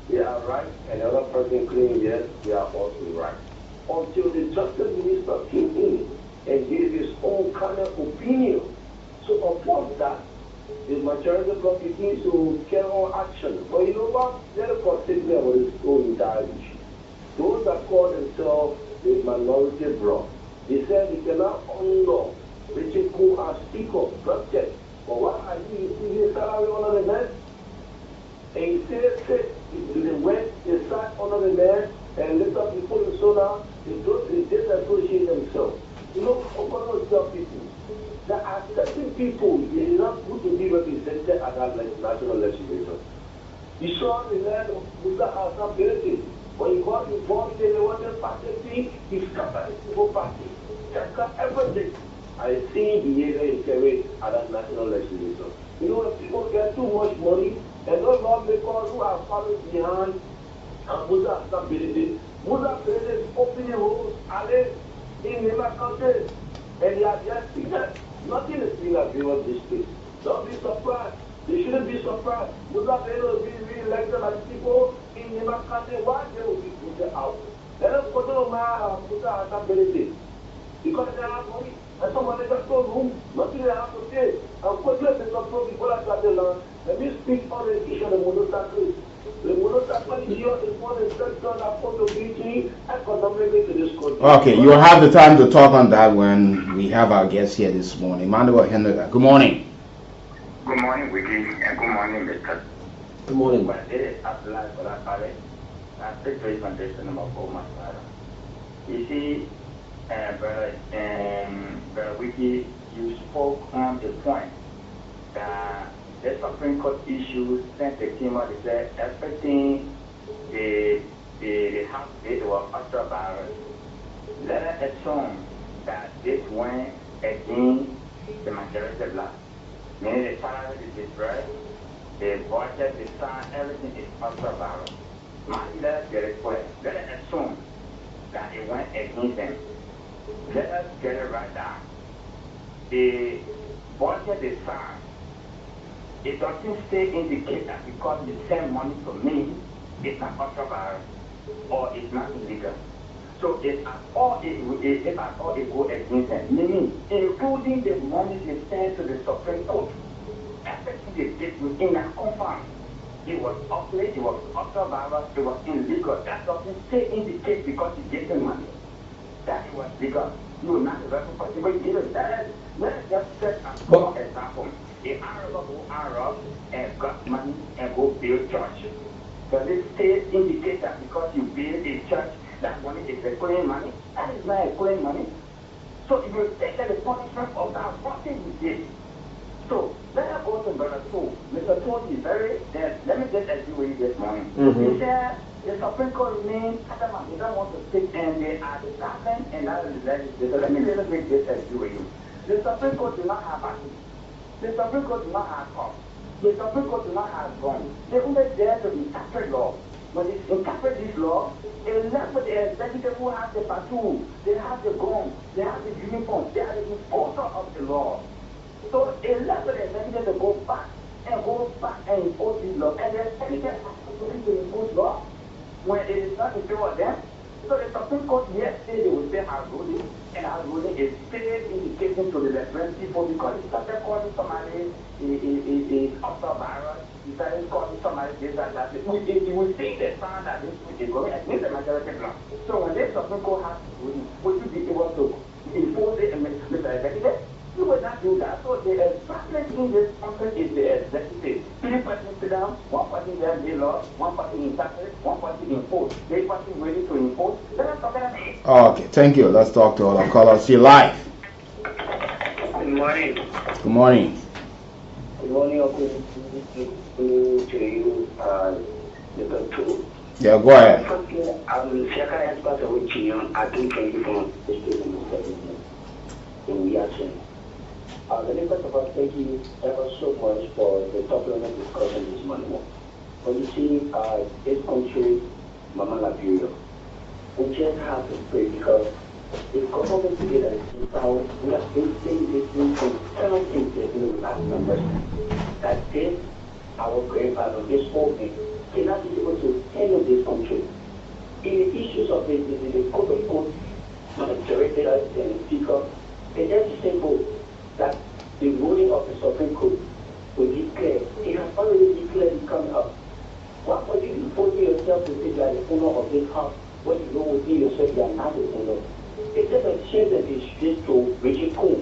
they are right, and the other person claimed yes, they are also right. Until the Justice Minister came in and gave his own kind of opinion. So upon that, the majority bloc begins to carry on action. But you know what? Let us consider about this whole entire issue. Those that call themselves the minority bloc, they said they cannot honor Richard Kool as Speaker, not check. But what I do is see his salary under the man. And he said, they went, they sat under the man, and lift up before the soda, they disassociate themselves. You know, I'm going to tell people, there are certain people, they are not good to be represented at that national legislature. You saw the land of Musa Hassan Bereti. When he got involved in the water party, he scattered the civil party. Scattered everything. I see behavior in carried at that national legislature. You know, when people get too much money, and those lawmakers who are following behind Musa Hassan Bereti, Musa Bereti's opening holes are in the country, and they are just speakers. Nothing is being agreed this case. Don't be surprised. They shouldn't be surprised. Musa Bereti will be re-elected as people in the country. Why they will be put out? Let us go to Musa Hassan Bereti. Because they have money, and someone just told room, nothing they have to say. And quickly they control people that got the land. Let me speak on the issue of the monotax. The monotax issue is one of the sector that affordability economically to this country. Okay, you'll have the time to talk on that when we have our guests here this morning. Manuel Henrique, good morning. Good morning, Wiki, and good morning, Mr. Good morning. But it is applied for that party. I take the foundation of all my father. You see, Brother Wiki, you spoke on the point that the Supreme Court issues since they came out, they said everything the House did was ultra-virus. Let us assume that this went against the majority bloc. Meaning the salary is destroyed, the budget is signed, everything is ultra-virus. Let us get it clear. Let us assume that it went against them. Let us get it right down. The budget is signed. It doesn't stay indicate that because you send money to me, it's not ultra-virus or it's not illegal. So if at all it go against them, meaning including the money they send to the Supreme Court, everything they did within that confines. It was ultra-virus, it was ultra-virus, it was illegal. That doesn't stay indicate because you gave them money that it was legal. You will not responsible. Let's just set a small example. If Arab go Arab and got money and go build church, does it stay indicate that because you build a church, that money is a clean money? That is not a clean money. So if you take the punishment of that, what thing you did? So let us go to Brother Kool. Mr. Kool is very, let me just agree with you this morning. He said the Supreme Court remains adamant. They don't want to speak and they are the government and not the legislature. Let me just make this agree with you. The Supreme Court do not have access. The Supreme Court do not have cops. The Supreme Court do not have guns. They're only there to interpret law. When they interpret this law, it left for the executive who has the patrol, they have the gun, they have the uniform, they are the enforcer of the law. So it left for the executive to go back and impose this law. And the executive has to impose law when it is not in favor of them. So the Supreme Court yesterday they will say our ruling, and our ruling is still indicating to the reference people because it started calling somebody a ultra-virus, it started calling somebody this and that. You will see the sound that this is going against the majority bloc. So when the Supreme Court has ruling, would you be able to impose it, Mr. Executive? cannot do that. So the establishment in this country is the executive. 3 persons sit down, 1 person there they law, 1 person interpret, 1 person impose. 3 persons ready to impose. Let us talk about it. Okay, thank you. Let's talk to other callers. You're live. Good morning. Good morning. Good morning, to you, the two. Yeah, go ahead. I'm second expert of which I think from in reaction. Let me first of all thank you ever so much for the topic of discussion this morning. But you see, this country, Mama Liberia, we just have to pray because the government together is power. We are facing this thing from 7 things that we will have numbers. That this, our grandfather, this whole thing, cannot be able to handle this country. In the issues of the code of court, director and speaker, it's just simple that the ruling of the Supreme Court will declare. It has already declared it coming up. What would you impose yourself to say that the owner of this house when you know within yourself you are not the owner? It's just a shame that they speak to Richard Kool.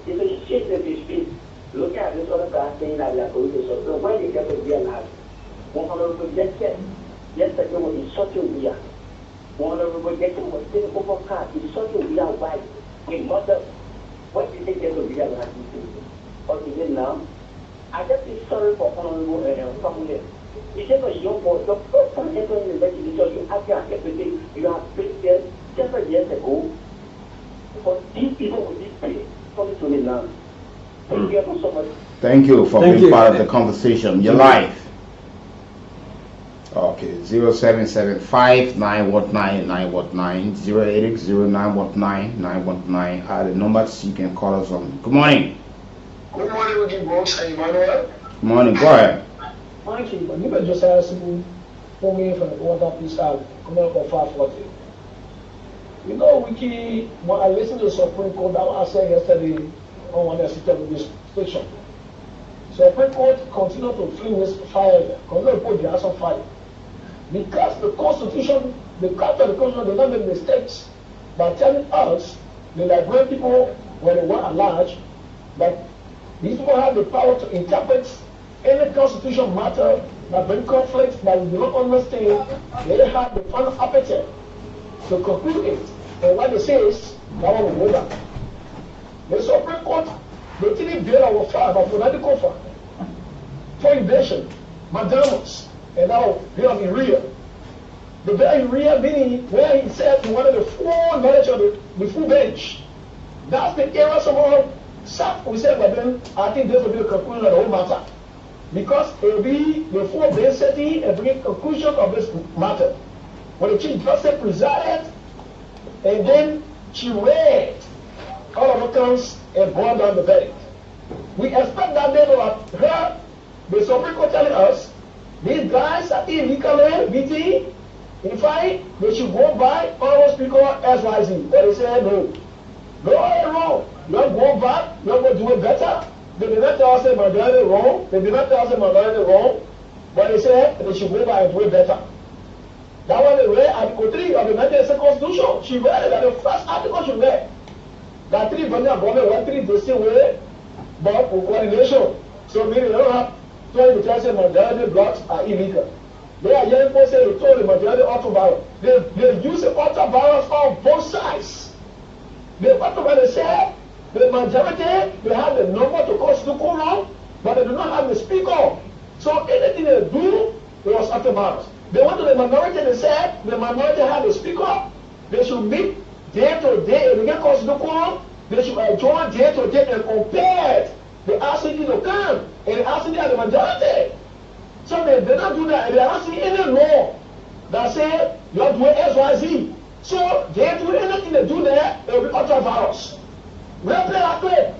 It's a shame that they speak. Look at this other guy saying that they are going to so when they get to realize, one honorable yesterday was in such a way. One honorable yesterday was sitting over cars in such a way why we mother. What did they get to realize these things? What they did now? I just feel sorry for honorable family. It's just a young boy. The first time entering the legislature, you have your everything. You have been there several years ago. But these people will be paid coming to me now. Thank you so much. Thank you for being part of the conversation. You're live. Okay, 0775-919-919, 080-919-919 are the numbers you can call us on. Good morning. Good morning, Ricky Brooks and Emmanuel. Good morning, go ahead. Thank you, but you can just ask me for me from the water piece out, come up for 540. You know, Wiki, when I listened to the Supreme Court, that was I said yesterday on one of the station. Supreme Court continued to fling this fire, continue to put the house on fire. Because the Constitution, the Charter of the Constitution did not make mistakes by telling us, the Liberian people, when they were at large, that these people have the power to interpret any constitutional matter that bring conflicts that we do not understand. They have the final appetite to conclude it. And what they say is, that one will go back. The Supreme Court, they didn't build our fire, but political fire. For invasion, Madamus, and now we have Iria. The very Iria meaning where he said he wanted the full knowledge of the full bench. That's the era somehow we said, but then I think this will be the conclusion of the whole matter. Because it will be the full bench setting and bring conclusion of this matter. When the Chief Justice presided, and then she read all of the accounts and brought down the verdict. We expect that they will have heard the Supreme Court telling us these guys are illegally beating. In fact, they should go by Honorable Speaker SYZ. But they say no. Go ahead wrong. You have to go back, you have to do it better. They did not tell us that majority wrong. They did not tell us that majority wrong. But they said they should go back and do it better. That was the way Article 3 of the 19th Constitution. She read that the first article she read. That 3 government 1 3 the same way, but for coordination. So meaning they don't have 20 to say majority blocks are illegal. They are young people say they told the majority autovirus. They use the autovirus on both sides. The autovirus say the majority they have the number to cause the wrong, but they do not have the speaker. So anything they do, it was autovirus. They went to the minority, they said the minority had the speaker, they should meet day to day, and they get cause the quorum, they should join day to day and compare the RCD to come, and the RCD are the majority. So they did not do that, and they are not seeing any law that say you have to do XYZ. So they do anything they do there, it will be ultra-virus. We have played that play.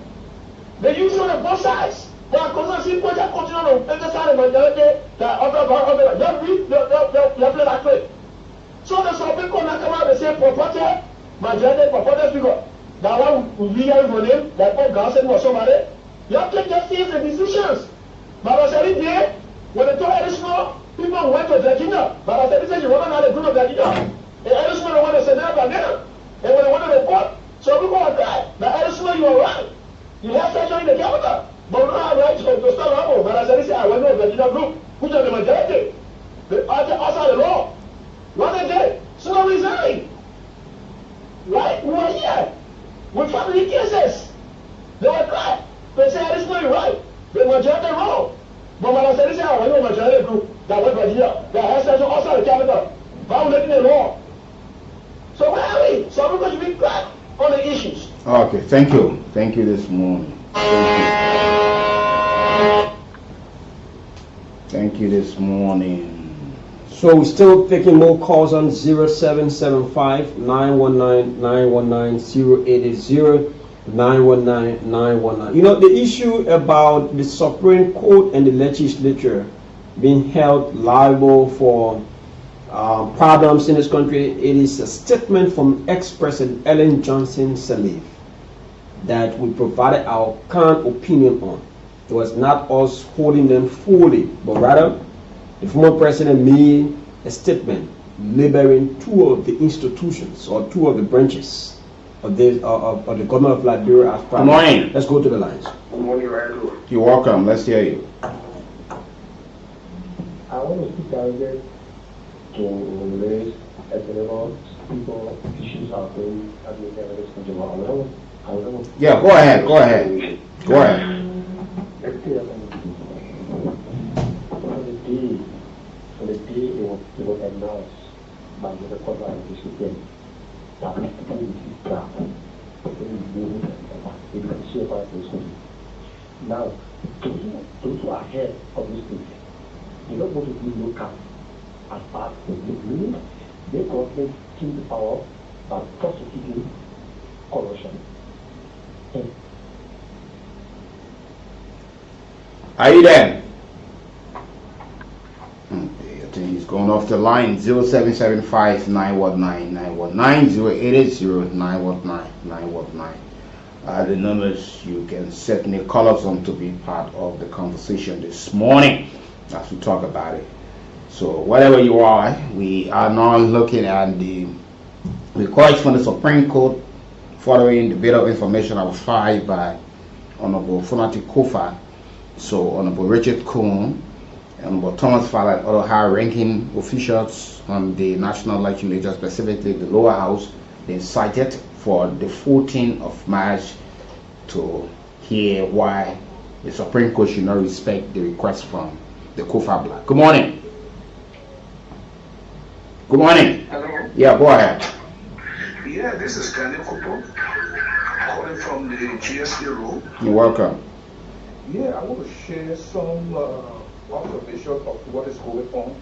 They use it on both sides. But because I see people that continue on the side of the majority, that ultra-virus, they play that play. So the Supreme Court now come out and say purported majority, purported figure. That one will be here for them, that all God said was somebody. You have to just see the decisions. But I said it there, when they told Edison, people went to Virginia. But I said, you want to know the group of Virginia. And Edison wanted to send them again. And when they went to the court, so people are died. But Edison, you are right. You have session in the capital. But we don't have rights to start Ramo. But as I say, I went to the Virginia group, which are the majority. The outside the law. What they did? So they resigned. Right? We were here. With family cases. They were tried. They said this is not right. The majority wrong. But when I said this, I went to the majority group that went to Virginia. That has session outside the capital. Violating the law. So where are we? So everybody should be back on the issues. Okay, thank you. Thank you this morning. Thank you this morning. So we're still taking more calls on 0775-919-919-080-919-919. You know, the issue about the Supreme Court and the legislature being held liable for problems in this country, it is a statement from ex-President Ellen Johnson Sirleaf that we provided our current opinion on. It was not us holding them fully, but rather the former president made a statement labeling two of the institutions or two of the branches of the government of Liberia as Good morning. Let's go to the lines. Good morning, Randall. You're welcome. Let's hear you. I want to speak directly to raise at the level people issues are going at the level of Yeah, go ahead. Go ahead. Go ahead. On the day it was announced by the court of the Supreme that we can now, those who are ahead of this thing, they're not going to be looked at as part of the meaning. They government keep the power by prosecuting corruption. Are you there? I think he's going off the line. 0775-919-919-080-919-919. The numbers you can certainly call us on to be part of the conversation this morning as we talk about it. So whatever you are, we are now looking at the request from the Supreme Court following the bit of information that was filed by Honorable Funati Kofa. So Honorable Richard Kool, Honorable Thomas Fowler, and other high-ranking officials from the National Legislature, specifically the lower house, they cited for the 14th of March to hear why the Supreme Court should not respect the request from the Kofa block. Good morning. Good morning. Hello. Yeah, go ahead. Yeah, this is Kanye Kopo, calling from the GSD room. You're welcome. Yeah, I want to share some observation of what is going on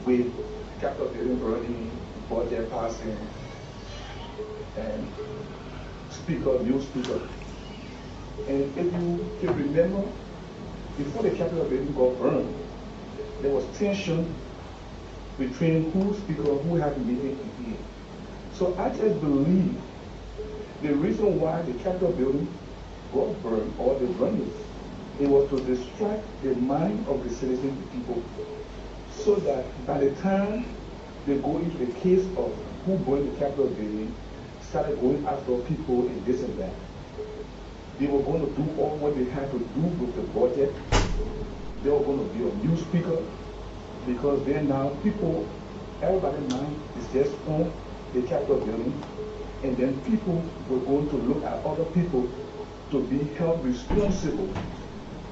with capital building already, budget passing, and new speaker. And if you can remember, before the capital building got burned, there was tension between who speaker, who had the meeting in here. So I just believe the reason why the capital building got burned or the burned it was to distract the mind of the citizens, the people, so that by the time they go into the case of who burned the capital building, started going after people and this and that, they were going to do all what they had to do with the budget. They were going to be a new speaker, because then now people, everybody's mind is just on the capital building, and then people were going to look at other people to be held responsible.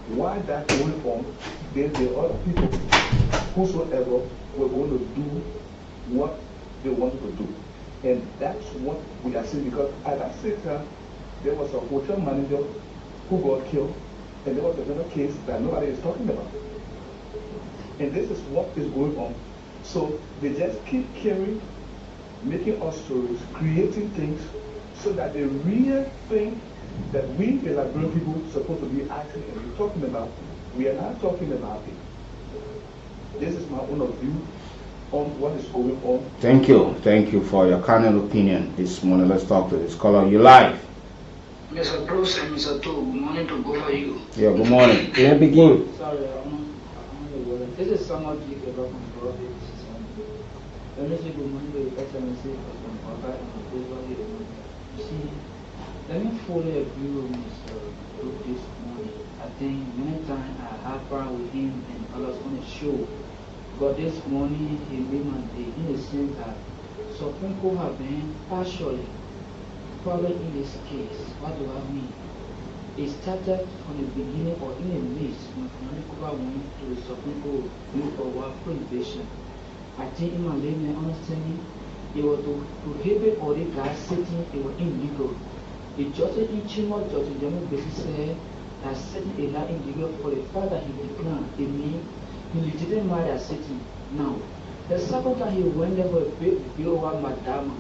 Why that going on, then the other people, whosoever, were going to do what they wanted to do. And that's what we are seeing, because at that same time, there was a hotel manager who got killed, and there was another case that nobody is talking about. And this is what is going on. So they just keep making us stories, creating things, so that the real thing that we, the Liberian people, supposed to be acting and be talking about, we are not talking about it. This is my own view on what is going on. Thank you. Thank you for your candid opinion this morning. Let's talk to this caller. You live. Mr. Bruce and Mr. To, good morning to both of you. Yeah, good morning. May I begin? Sorry, this is somewhat deep about my brother. Let me say good morning to Excellency from Papa and the you see, Let me fully agree with Mr. Group this morning. I think many times I have fun with him and others on the show. But this morning he made my day in the sense that Supreme Court have been partially probably in this case. What do I mean? It started from the beginning or in the midst when Kool went to the Supreme Court for war prohibition. I think in my layman understanding, it was to prohibit all the guys sitting, it was illegal. The judge in Chimo, Judge General basically said that sitting is not illegal for the fact that he declined. It means he legitimized that sitting. Now, the second time he went there for a bill over Madamas,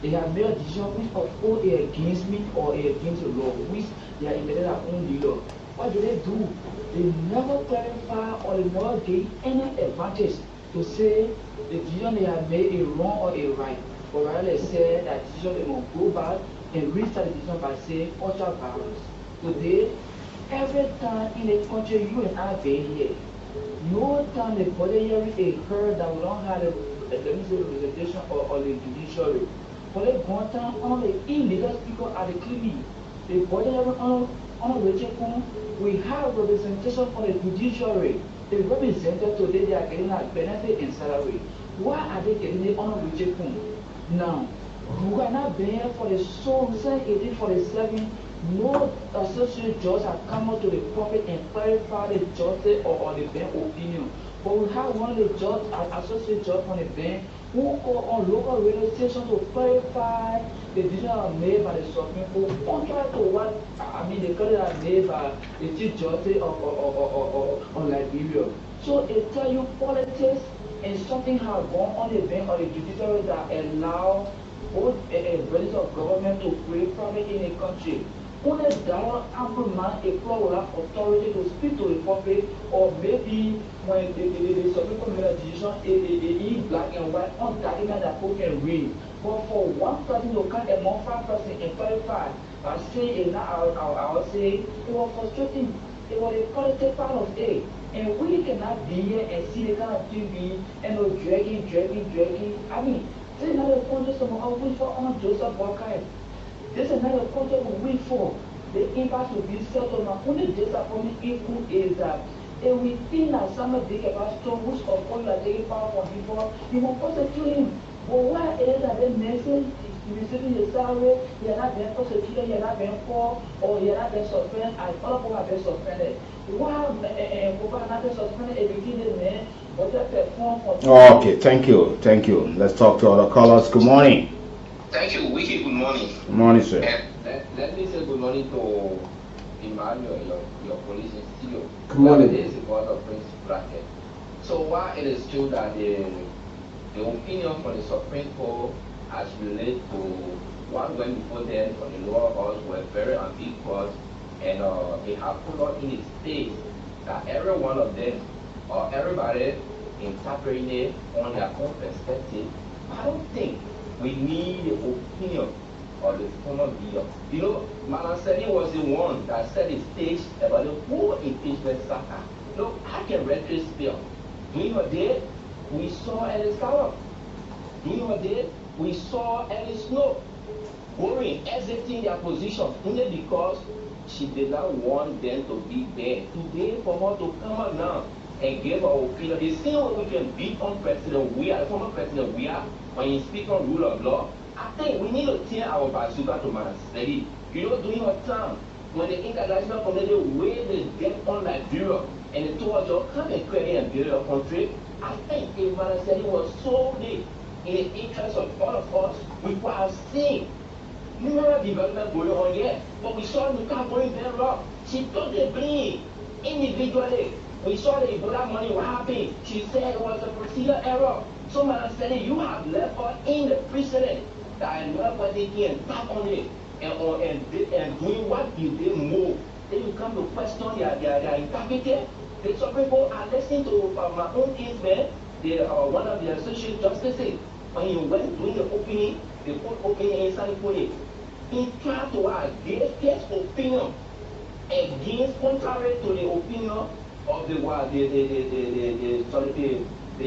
they have made a decision which of all they against me or against the law, which they are indebted their own leader. What do? They never clarify or they never gave any advantage to say the decision they have made is wrong or is right. But rather they said that decision they must go back and restart the decision by saying ultra violence. Today, every time in the country you and I being here, no time the body hearing a heard that we don't have a representation or the judiciary. For the one time on the illegal speaker at the clinic, the body hearing on the we have representation for the judiciary. They represented today, they are getting a benefit and salary. Why are they getting it on a now? We are not there for the soul, 1847. No associate judge have come out to the public and clarify the justice or the bench opinion. But we have one of the judge, associate judge on the bench, who call on local radio stations to clarify the decision made by the Supreme Court, contrary to what the credit made by the Chief Justice of Liberia. So it tells you politics and something has gone on the bench or the judiciary that allow both branches of government to create profit in a country. Only down implement a flow of authority to speak to the public, or maybe when the Supreme Court made a decision, in black and white on document that people can read. But for one person to come among 5 person and clarify by saying, I would say it was frustrating. It was a political part of it. And we cannot be here and see the kind of TV and dragging. This is another country someone wait for on Joseph Walker. This is another country we wait for. The impact will be settled. My only disappointment is that within a summer big about strong which of all you are taking power from people, you will prosecute him. But why it is that the message receiving the salary, you are not being prosecuted, you are not being called, or you are not being suspended, and other people are being suspended. Why people are not being suspended and begin the man? Okay, thank you. Let's talk to other callers. Good morning. Thank you, Wiki. Good morning. Good morning, sir. Let me say good morning to Emmanuel, your police in studio. Good morning. This is the of Prince Bracket. So while it is true that the opinion from the Supreme Court as related to what went before them for the lower house were very ambiguous, and they have put on in its state that every one of them or everybody interpreting it on their own perspective. I don't think we need the opinion of the former leader. You know, Malaseni was the one that set the stage about the whole impeachment saga. Look, I can retrospect. During her day, we saw Alice Tower. During her day, we saw Alice Snow going, exiting their position only because she did not want them to be there. Today, for her to come out now and give our opinion, the same way we can beat on President the former President when he speaks on rule of law, I think we need to tear our bazooka to Manaseri. You know, during our time, when the international community waved the death on Liberia and they told us, come and create and build a country, I think if Manaseri was solely in the interest of all of us, we would have seen numerous development going on here. But we saw Nuka going very wrong. She took the blame individually. We saw the Ebola money, what happened? She said it was a procedure error. So Manaseri, you have left her in the precedent that another person can tap on it and doing what did they move. Then you come to question their integrity. The Supreme Court are listening to my own kinsman, one of the associate justices. When you went doing the opening, they put opening inside put it. He tried to give his opinion against, contrary to the opinion of the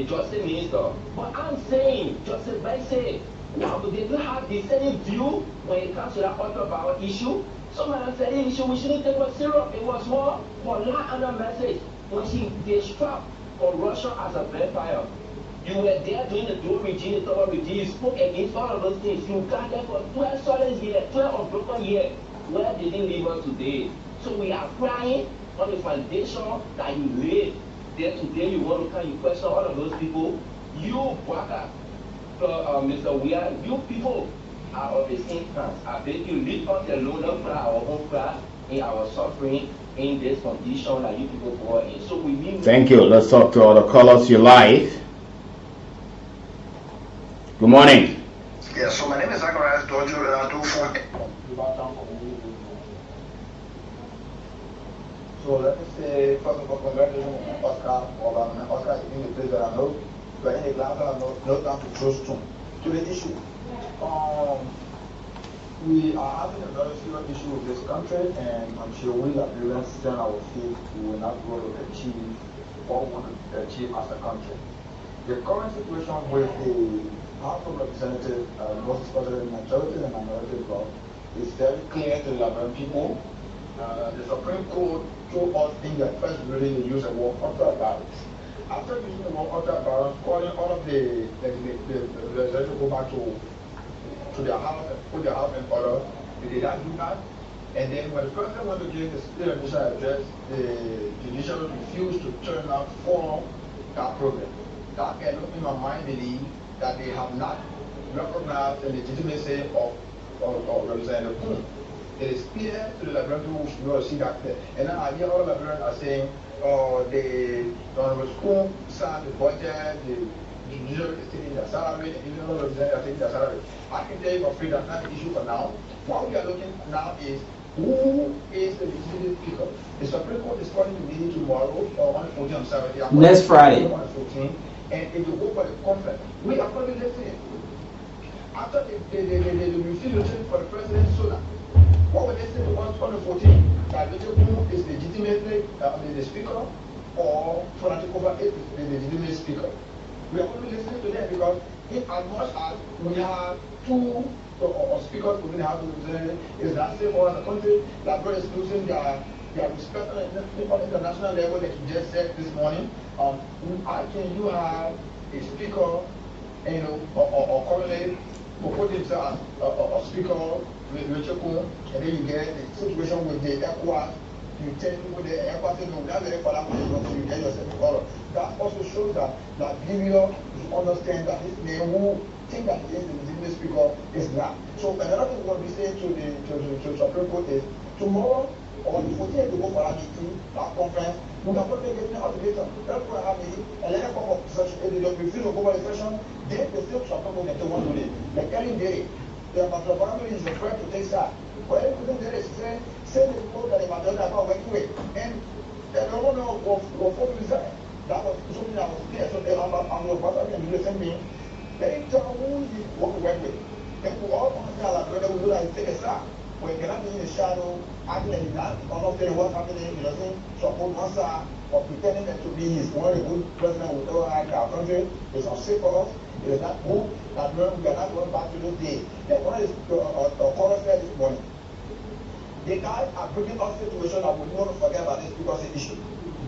justice minister. But I'm saying, Justice Bessy, Now, but they don't have the same view when it comes to that auto power issue. Some of them said the issue we shouldn't take it serious. It was more for lie and a message. When they struck for Russia as a vampire. You were there during the dual regime, the third regime. You spoke against all of those things. You got there for 12 solid years, 12 unbroken years. Where did it leave us today? So we are crying on the foundation that you laid. Then today you want to come, you question all of those people. You, Waka, Mr. Weir, you people are of the same class. I beg you, leave us alone, not cry our own cry in our suffering in this condition that you people go in. So we need. Thank you. Let's talk to other callers. You're live. Good morning. Yeah, so my name is Zacharias Dojo, and I do for. So let me say, first of all, congratulations on Oscar. Oscar is in the place that I know. But in the glass, I know no time to throw stone. To the issue, we are having a very serious issue with this country, and I'm sure we are Liberians stand our feet. We will not go to achieve what we want to achieve as a country. The current situation with the House of Representatives, most especially the majority and minority bloc, is very clear to the Liberian people. The Supreme Court told us in their first reading to use a word utter balance. After using the word utter balance, calling all of the legislators to go back to their house and put their house in order, they did not do that. And then when the president went to give the state initial address, the judiciary refused to turn out for that program. That can, in my mind, believe that they have not recognized the legitimacy of Representative Kool. It is clear to the Liberian people who will see that there. And now I hear all the Liberians are saying, the Honorable Kool signed the budget, the judiciary is taking their salary, the individual representatives are taking their salary. I can tell you for free that's not the issue for now. What we are looking at now is who is the legitimate speaker. The Supreme Court is calling the meeting tomorrow, or on the 14th, I'm sorry. Next Friday. On the 14th. And if you go for the conference, we are probably listening. After they refuse to change for the president sooner, what will they say to us on the 14th? That Kool is legitimately the speaker, or Tonatikoba is the legitimate speaker. We are only listening to them because in as much as we have two speakers within the House of Representatives, it's not safe for us as a country. Liberia is losing their respect on the international level, like you just said this morning. How can you have a speaker, or currently propose himself as a speaker with Kool, and then you get the situation with the ECOWAS, you tell people the ECOWAS say no, that's the ECOWAS, so you get yourself in order. That also shows that Liberia should understand that this man who think that he is the legitimate speaker is not. So another thing we want to be saying to the Supreme Court is tomorrow, or the 14th to go for our meeting, our conference, we can probably get out the later. That's why I have a letter come up session. If they refuse to go for the session, then the same Supreme Court get to one today. Like Kelly Day, the family is referred to take that. But everything there is say the people that they are not working with. And they don't know what for resign. That was something that was clear. So I'm your brother and do the same thing. They tell who you want to work with. And we all understand like whether we do that, take a start. When you cannot be in the shadow, acting like that, or not telling what's happening, you know, support one side, or pretending that to be his one a good president with all our country is unsafe for us. It is not good that we are not going back to those days. That one is chorus there this morning. The guys are bringing us a situation that we don't forget about this because it's an issue.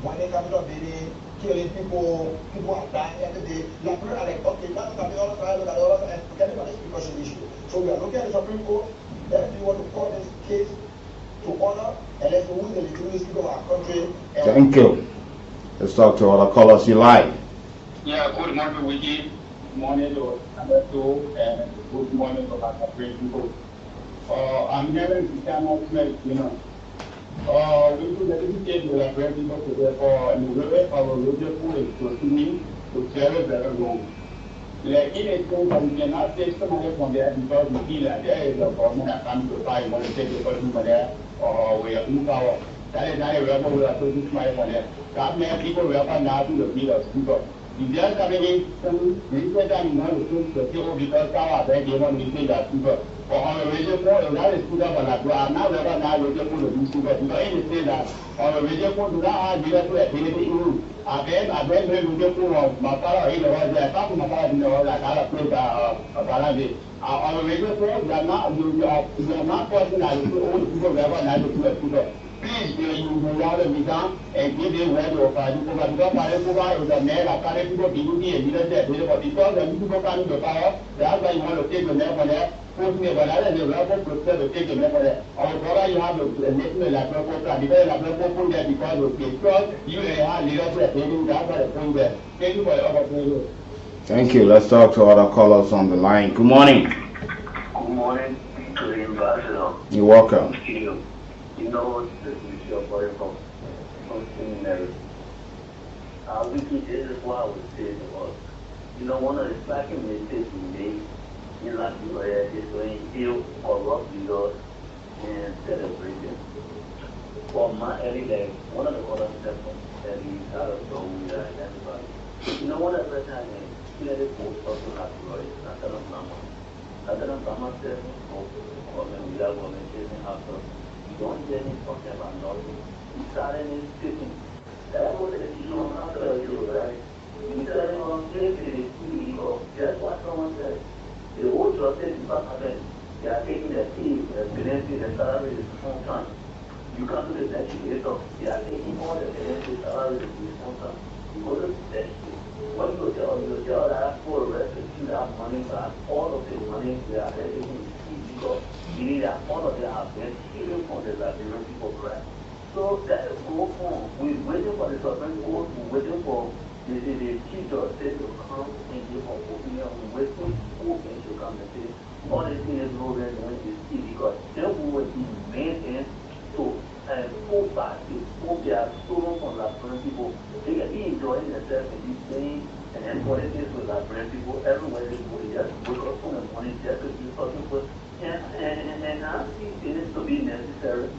When they come to building, killing people are dying every day. Like we're like, okay, let's look at the other side, and forgetting about this because it's an issue. So we are looking at the Supreme Court. Then we want to call this case to order and let's who the legitimate speaker of our country. Thank you. Let's talk to other callers. You live. Yeah, good morning, Wiki. Good morning to Alberto, and good morning to our great people. I'm hearing the announcement, we do dedicate the great people to therefore in the way our religious food is proceeding to very, very long. Like in a school, we cannot take somebody from there because we feel that there is a government that comes to fight, want to take the person from there, or we are in power. That is not a rebel who are taking money from there. That many people will come now to the field of people. If they are coming in, some research and not to people because power, they want to say that people. Or on the radio phone, that is put up on that. I'm not ever now radio phone to do super. Because it say that on the radio phone, do not have to activity in Again, radio phone of Makara in the world, I talk to Makara in the world, I can't play the Baladi. Our regular force, you are not forcing that all the people recognize the people. Please, you write them down and give them where to find people. Because Palestine is a man, I can't people be looking at leadership. Because when people come to power, that's why you want to take the name for that. Put me about that and the rebel process to take the name for that. Our brother, you have a national laboratory, the laboratory there because of because you have leadership. That's why the point there. Thank you for your opportunity. Thank you. Let's talk to other callers on the line. Good morning. Good morning to the ambassador. You're welcome. You know, this is your boy from Seminary. This is what I would say to us. You know, one of the striking mistakes we made in Liberia is when you corrupt leaders and celebrating. For my early days, one of the other steps that we had of Somalia and everybody. You know, one of the time clearly post also like Roy, Nathan Mama. Nathan Mama said, we are going chasing after. You don't hear me talking about nothing. You started in speaking. That was the issue after you, right? You started on safety, just what someone said. The whole justice department, they are taking their team, their benefits, their salaries at the same time. You come to the legislator, they are taking all the benefits, salaries at the same time. You go to the legislator. When you tell that for restitute that money back, all of the money they are taking because you need that all of them have been stealing from the Liberian people, right? So that is go on. We're waiting for the Supreme Court, we're waiting for the Chief Justice to come and give an opinion, we're waiting for him to come and say all the things no reason is key because they will be made in to pull back, pull their stolen from Liberian people. They can be enjoying themselves in this thing and then politics with Liberian people everywhere they go. They just wake up from the morning just to do something for and I think it is to be necessary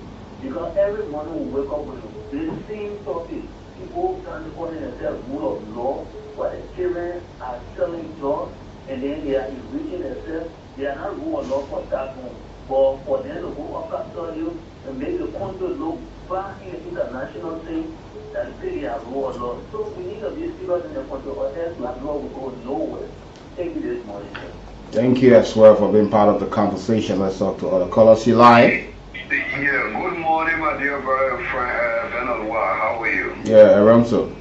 because every morning we wake up with the same topic. People trying to call themselves rule of law, but the children are selling jobs and then they are enriching themselves. They are not rule of law for that home. But for them to go up after you and make the country look back in the international thing and say they are rule of law. So we need to be serious in the country or else like law will go nowhere. Thank you this morning, sir. Thank you as well for being part of the conversation. Let's talk to other callers. You live? Yeah, good morning, my dear brother, friend, Bernard. How are you? Yeah, Ramso.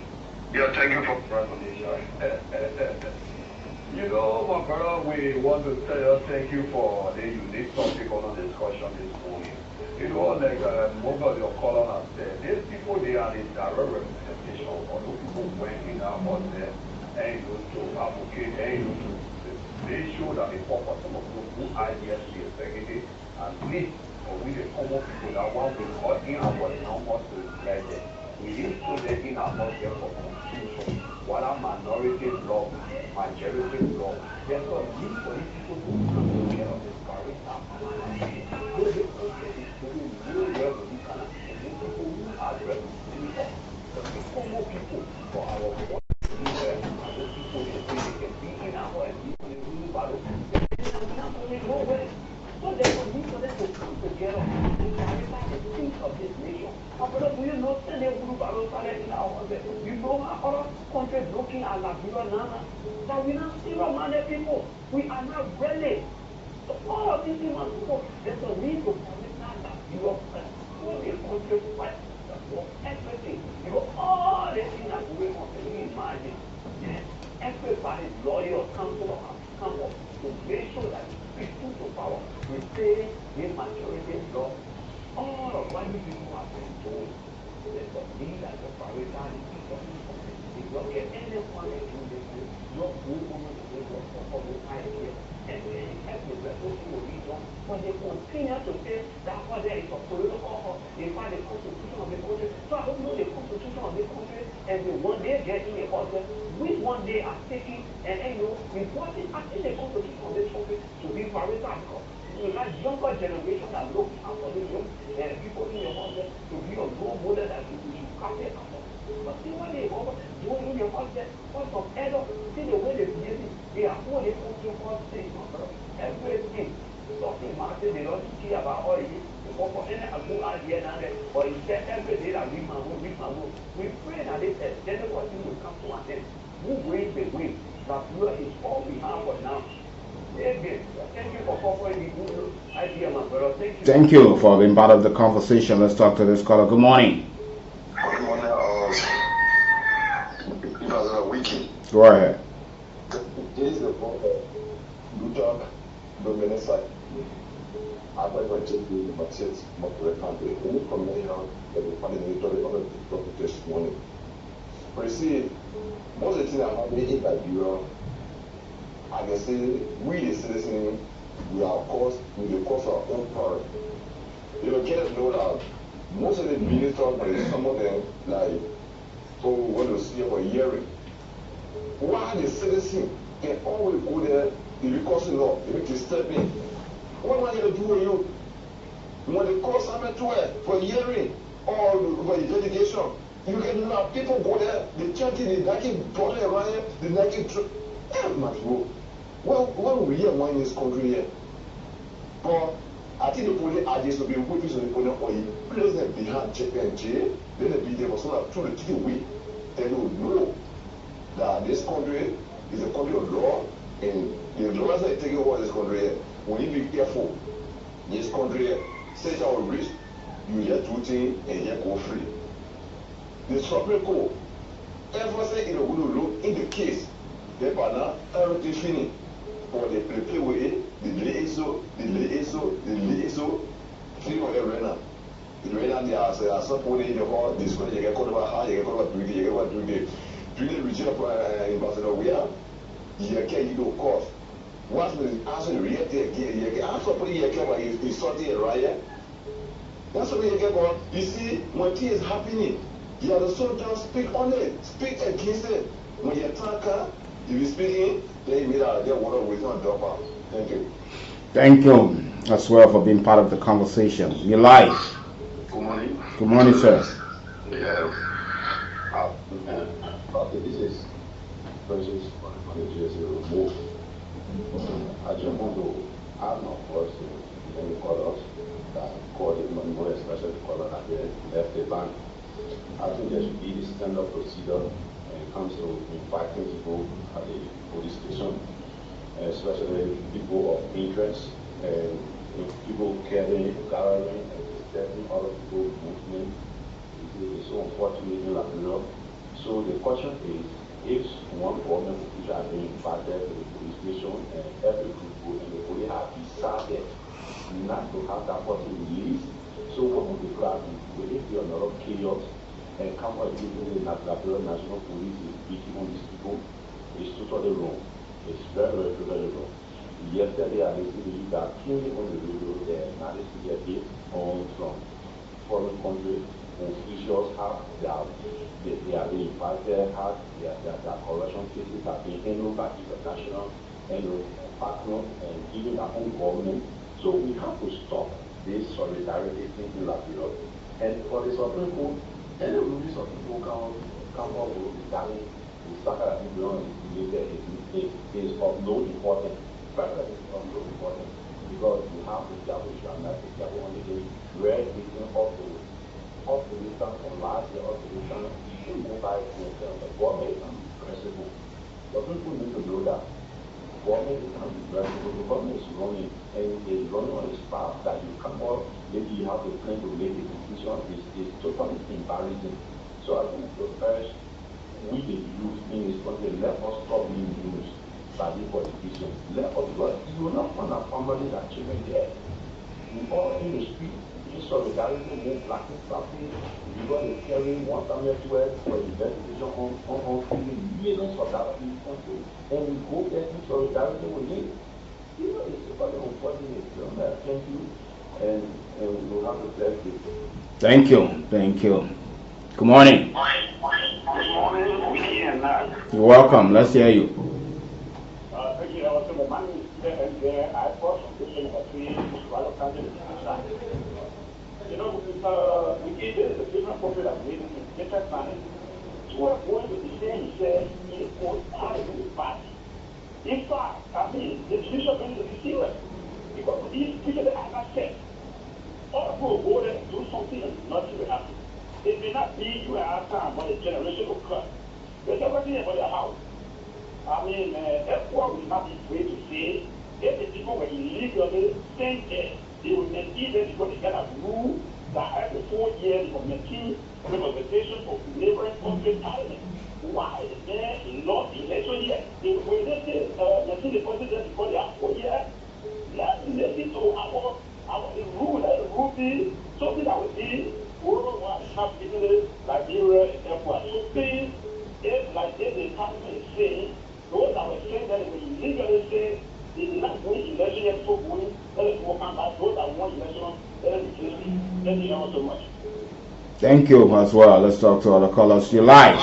Yeah, thank you for presentation. You know, my brother, we want to tell you thank you for the unique topic on the discussion this morning. You know, like most of your callers have said, these people, they are in direct representation of the people working out there and to advocate and they show that the purpose of who ideas the executive and we with the common people that want to cut in our numbers to get them. We didn't put them in our budget for confusion. What are minority law, majority law? There's a need for these people to come together of this barrier. So they put this people really well with this kind of people who are representing us. The common people for our voice and those people they say they can be in our and be in the ruling battle. So there's a need for them to come together and clarify the things of this nation. But do you know that they will in our you know how other countries looking at Liberia now that we not serious-minded people. We are not ready. So all of these people, there's a need to understand that you are all the country fight for everything. You know all the things that we want to imagine. Yes, everybody, lawyer, counselor, come up to make sure that people to power will say in majority law. All of what you people have been told, there's a need that the prioritize the people. If you don't get anyone that do this, not move over the way of the idea. And then every revolution will be done. But they continue to say that what there is a political they find the constitution of the country. So I don't know the constitution of the country and the one day getting the order, which one day are taking and you know, reporting actually the constitution of this country to be prioritized because you have younger generation that look out for the young people in your house to be a role model that you should copy after. But see what they over doing in your house what's some adult, see the way they behave, they are all the country for things, everything. Talking about they don't care about all this. For any go out here and there, but instead every day that we pray that they said, then what thing will come to an end. Who waits the way? That blood is all we have for now. Thank you for offering the good idea, my brother. Thank you. Thank you for being part of the conversation. Let's talk to this caller. Good morning. Good morning, Wiki. Go ahead. This is the book Lutak Dominicite. I might want to take the materials of the country. Any comment on the parliamentary of the this morning? But you see, most of the things are happening in Liberia. I can say we the citizens, we are caused, we the cause our own power. You know, get to know that most of the ministers, some of them, like, so when you see for hearing, why the citizen can always go there, if you cause law, if you step in. What am I going to do with you? When they call something to it for hearing or for the dedication, you can have people go there, they chant it, they naked body around here, they naked well, we hear one in this country here. But I think the police are just to be witness on the police or you place them behind jail, then they be there for so that through the take away. They will know that this country is a country of law, and the laws that are taking over this country here, we need to be careful. This country here, set our risk, you hear two things and here go free. The Supreme Court, ever say in a good look in the case, they are not everything finished. But they play with it, the liaison, free for every now. The right they are supporting the whole discussion, you get caught about how you get caught about doing it, you get caught doing it. During the region of Ambassador, we are, you can't do cost. Once we answer the real thing, you can answer for the camera, you sorting a riot. That's what you get on. You see, when things is happening, you are the soldiers speak on it, speak against it. When you attack, if you speaking, then you meet out there, water with one drop out. Thank you. Thank you as well for being part of the conversation. Your life. Good morning. Good morning, sir. Yeah. This is versus managers remove. I just want to add my voice to many callers that called it more especially the caller that they left the bank. I think there should be this standard procedure when it comes to inviting people at the police station, especially people of interest and people gathering and disturbing other people's movement. It is so unfortunate in Liberia. So the question is, if one government official has been invited to the police station and every people in the police have decided not to have that person released, so what would the crowd do? Will it be another chaos and come out people in the Liberia National Police is beating on these people? It's totally wrong. It's very, very wrong. Yesterday I listened to you that clearly on the radio there, now this is a bit on from foreign countries. Officials have they are being invited, have their corruption cases have been handled by international partners and even our own government. So we have to stop this solidarity thing in Liberia. And for the Supreme Court, any release of people come up with regarding the Saka is of no importance. Further is of no importance because you have the Jabu Shana, the Jabu on the day where it is of the distance from last year of the distance, you should move by yourself. The government is unpressible. The people need to know that government is unpressible. The government is running and is running on its path that you come up, maybe you have a plan to make a decision, is totally embarrassing. So I think the first we the youth in this country, let us stop being used by the politicians. Let us go. You will not find a family that children there. We all in the street. Solidarity move blocking something because they're carrying one family to it for investigation on millions of dollars in this country, and we go there in solidarity with it. You know, it's very unfortunate. Thank you, and we'll have to bless you. Thank you. Good morning. Good morning. You're welcome. Let's hear you. Thank you. My name is Peter, and I brought some question about 3 Swallow County. You know, we gave the different profit of living in different planning. So what I'm going to be saying is that it was part of the party. In fact, I mean, the decision is going to be serious. Because these people that are not set, all people go there and do something and nothing will happen. It may not be you and our time, but a generation will come. There's everything about the house. I mean, everyone will not be free to say if the people were illegally sent there, they would then either because they got a rule that every 4 years of making representation of neighboring countries island. Why is there not election yet? If we let the president before they are 4 years, let's listen to our rule. Let the rule be something that will be worldwide happening Liberia and Ecuador. So please, if like if the country is saying, those that were saying that they were illegally saying they did not win election yet, so going, let us walk on back. Those that won election, let us be chasing. Thank you so much. Thank you as well. Let's talk to other callers. You live.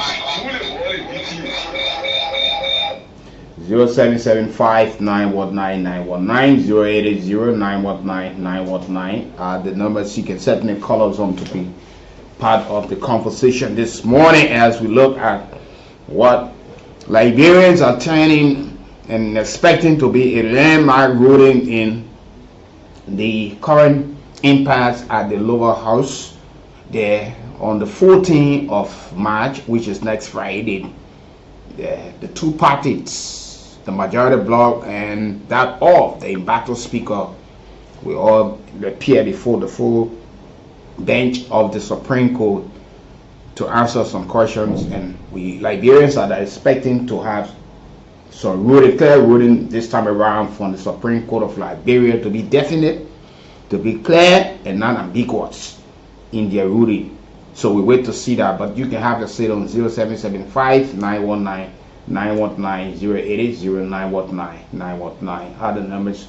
0775-919-919, the numbers you can certainly call us on to be part of the conversation this morning as we look at what Liberians are turning and expecting to be a landmark ruling in the current impasse at the lower house there on the 14th of March, which is next Friday. The two parties, the majority bloc and that of the embattled speaker, will all appear before the full bench of the Supreme Court to answer some questions, and we Liberians are expecting to have some clear ruling this time around from the Supreme Court of Liberia to be definite, to be clear and non-ambiguous in their ruling. So we wait to see that, but you can have the say on 0775-919-919-080-919-919. How the numbers?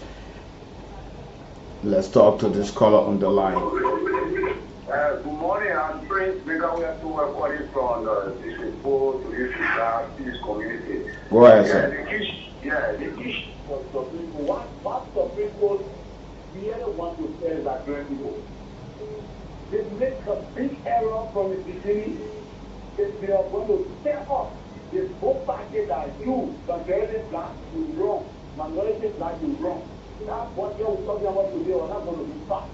Let's talk to this caller on the line. Good morning, I'm Prince. Because we are two calling from this report to this peace community. Go ahead, sir. The issue for Supreme Court, what Supreme Court really want to say is that people, they make a big error from the beginning. If they are going to step up this whole package that you, majority black, is wrong, minority black is wrong. That's what you're talking about today, or not going to be fast.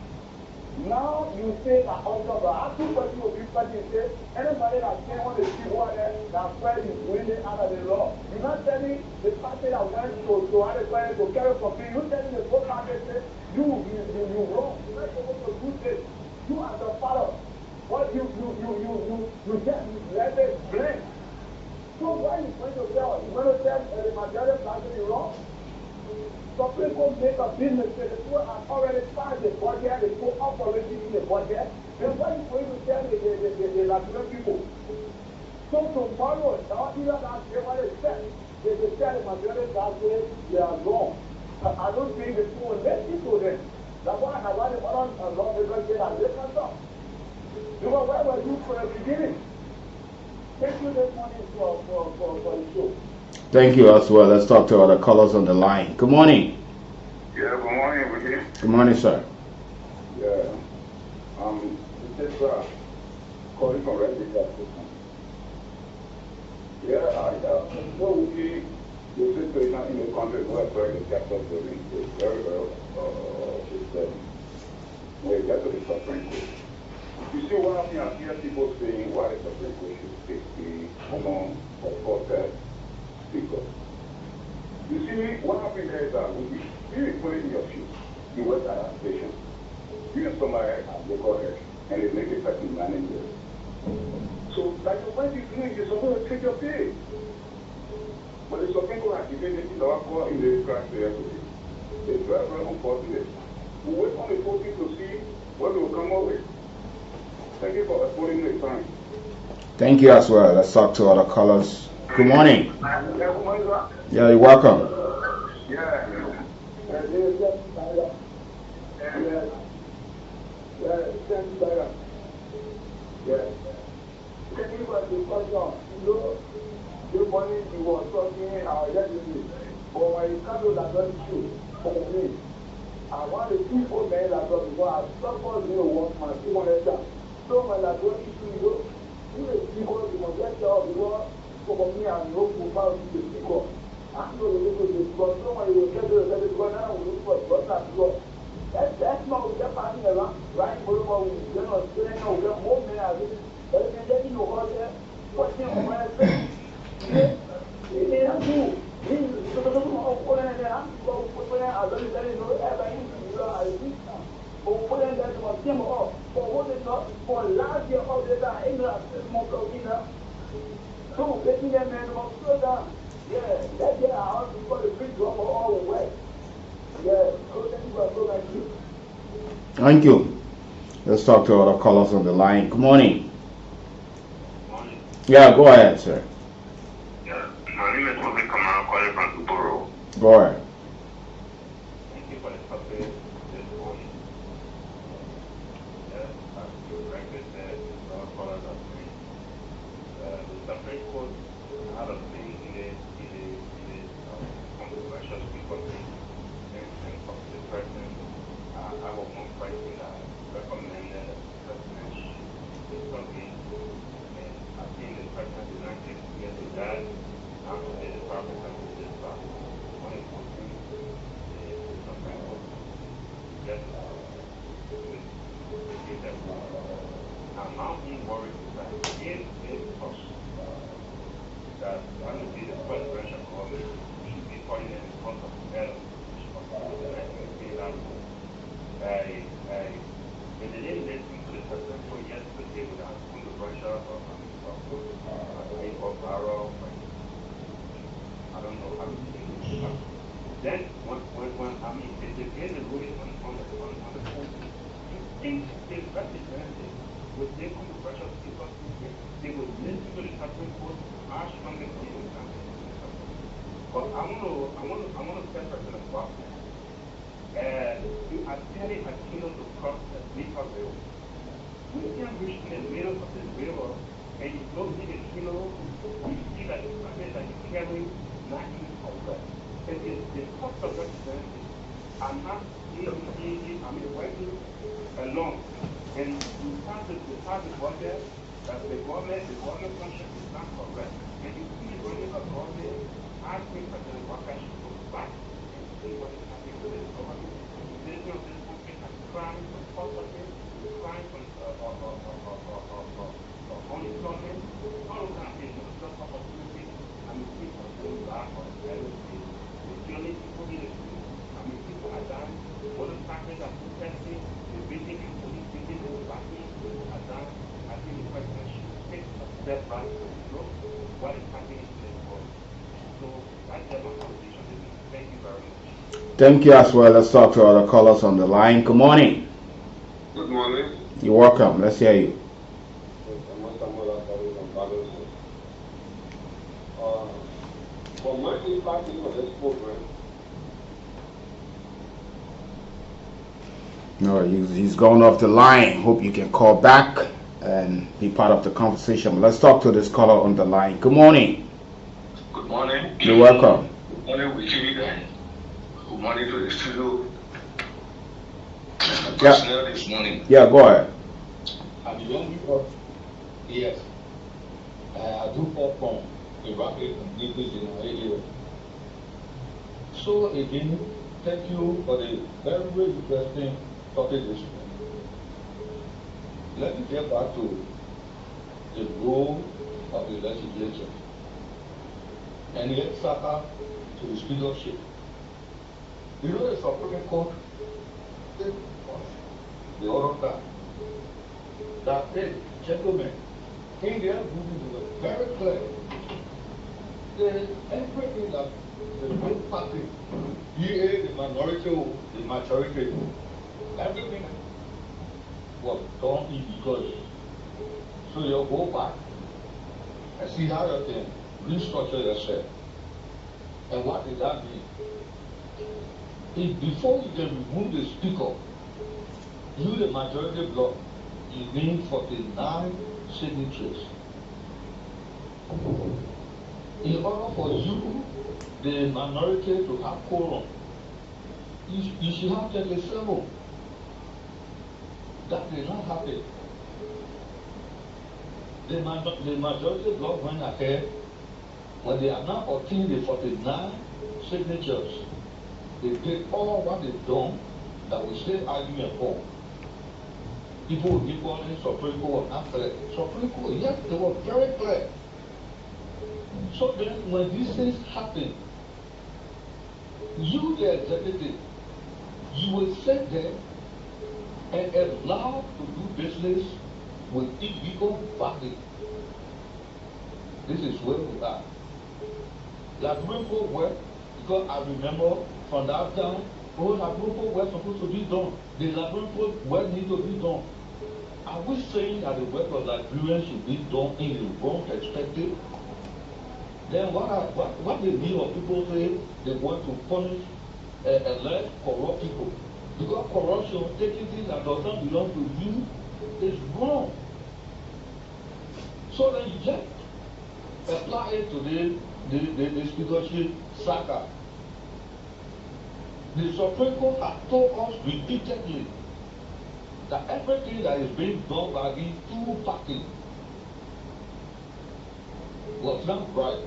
Now you say that also, but after what you will be fighting, say, anybody that came on the sea water, that friend is winning under the law. You're not telling the party that went to other friends to carry something. You're telling the whole party, say, you wrong. You're not supposed to do this. You as a father, what you just let it blame. So why are you going to tell? You're going to tell the majority party is wrong? Supreme Court make a business that the people have already passed the budget, they go up already in the budget. Then why are you going to tell the Latino people? So tomorrow, either that they want to say, they will tell the majority that they are wrong. I don't think the people will listen to them. That's why I want to run a law because they are different stuff. You know, where were you from the beginning? Thank you this morning for the show. Thank you as well. Let's talk to other callers on the line. Good morning. Yeah, good morning, Ricky. Good morning, sir. Yeah. This is calling from Resident. Yeah, I know the situation in the country where the capital building is very well when you get to the Supreme Court. You see one of the here people saying why the Supreme Court should take the common of court speaker. You see, what happened there is that when you put it in your shoes, you work at a station, you and somebody and they go ahead and they make a certain manager. So, like when you do it, you're supposed to take your pay. But the Supreme Court has given it in our court in the crash there today. It's very, very unfortunate. We wait on the 14th to see what they will come up with. Thank you for affording the time. Thank you as well. Let's talk to other callers. Good morning. Yeah, you're welcome. Yeah. The money you were talking yesterday, but when you come to that issue for me, I want the people men that got before I suppose you want my 200 times. So when that issue you the people you must get your before for me and no to power to the people. I'm not going to do because so when you get to the people now we look for what not to go. That's not what we're passing around, right? We're going to get more men as it. But if you're getting over there, what's the other for last year of the time, England, this month of England. So, getting them men about slow down. Yeah, that year I have before the big drop all the way. Yeah, so thank you for so much. Thank you. Let's talk to other callers on the line. Good morning. Morning. Yeah, go ahead, sir. Yeah, my name is Kool calling from Borough. Go ahead. Thank you for the topic this morning. Yes, as you correctly said, our callers are saying, the Supreme Court had a thing in a controversial speaker thing, and for the president, I was one person that recommended that the president should something, and I think the president did not take care of that. Now today the topic has been this far. When it comes to the Supreme Court, just give them one. Now my main worry is that if it's possible that I would see the presidential government should be calling them in front of the head of the United States Army. If they didn't listen to the Supreme Court yesterday with our controversial of Barrow, I don't know how to say it. Then when I mean if they get the ruling on the court, you think the representatives would take controversial because they would listen to the Supreme Court, how strongly they would come to the Supreme Court. But I want to say something about that. You are telling a kilo to cross the deeper river. We can reach in the middle of the river and you don't see the kilo, you see that the package that you carry not even correct. And the cost of representatives are not working alone. And you pass the budget that the government function is not correct. And you see running a government, I think that the worker should go back and see what is happening with the government. This country has crimes for poverty, crimes for unemployment, all of that is just opportunity. I mean, people are going back on everything. The only people in the street, I mean, people are dying. Other factors are protesting, the beating and police beating and backing, people are dying. I think the president should take a step back and look what is happening in the world. So that's my conversation with you. Thank you very much. Thank you as well. Let's talk to other callers on the line. Good morning. Good morning. You're welcome. Let's hear you. For my impact on this program. No, he's gone off the line. Hope you can call back and be part of the conversation. Let's talk to this caller on the line. Good morning. Good morning. You're welcome. Good morning, Wiki. Good morning to the studio. Personnel this morning. Yeah, go ahead. I'm a young people. Yes. I do perform in rapid communities in our area. So again, thank you for the very, very interesting topic this morning. Let me get back to the role of the legislature and let Saka to the speakership. You know the Supreme Court, the other time, that hey, gentlemen, in their ruling was very clear. Everything that the good party, EA, the minority, the majority, everything was done in because. So you go back and see how you can restructure yourself. And what does that mean? If before you can remove the speaker, you the majority bloc, you need 49 signatures. In order for you, the minority, to have quorum, you should have 37. That did not happen. The majority bloc went ahead. When they are now obtained the 49 signatures, they did all what they've done that we still arguing for. People will be calling Supreme Court not clear. Supreme Court, yes, they were very clear. So then when these things happen, you the executive, you will sit there and allow to do business with illegal value. This is where we are. Laboratory work, because I remember from that time, laboratory work supposed to be done. The laboratory work need to be done. Are we saying that the work of Liberians should be done in the wrong perspective? Then what they mean of people say they want to punish elect corrupt people? Because corruption, taking things that does not belong to you, is wrong. So then you just apply it to the speakership saga. The Supreme Court has told us repeatedly that everything that is being done by these two parties was not right.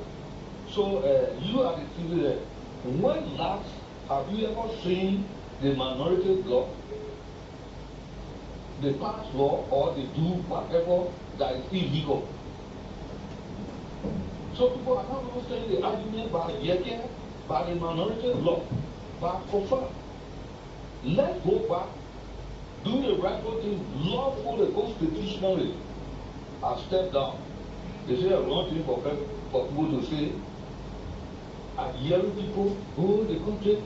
So you are the citizen. When last have you ever seen the minority bloc, they pass law or they do whatever that is illegal? So people are not going to say the argument by Yeke, by the minority bloc, by Kofa. Let's go back, do the rightful thing, lawfully, constitutionally, and step down. They say a wrong thing for people to say. And hearing people, the country,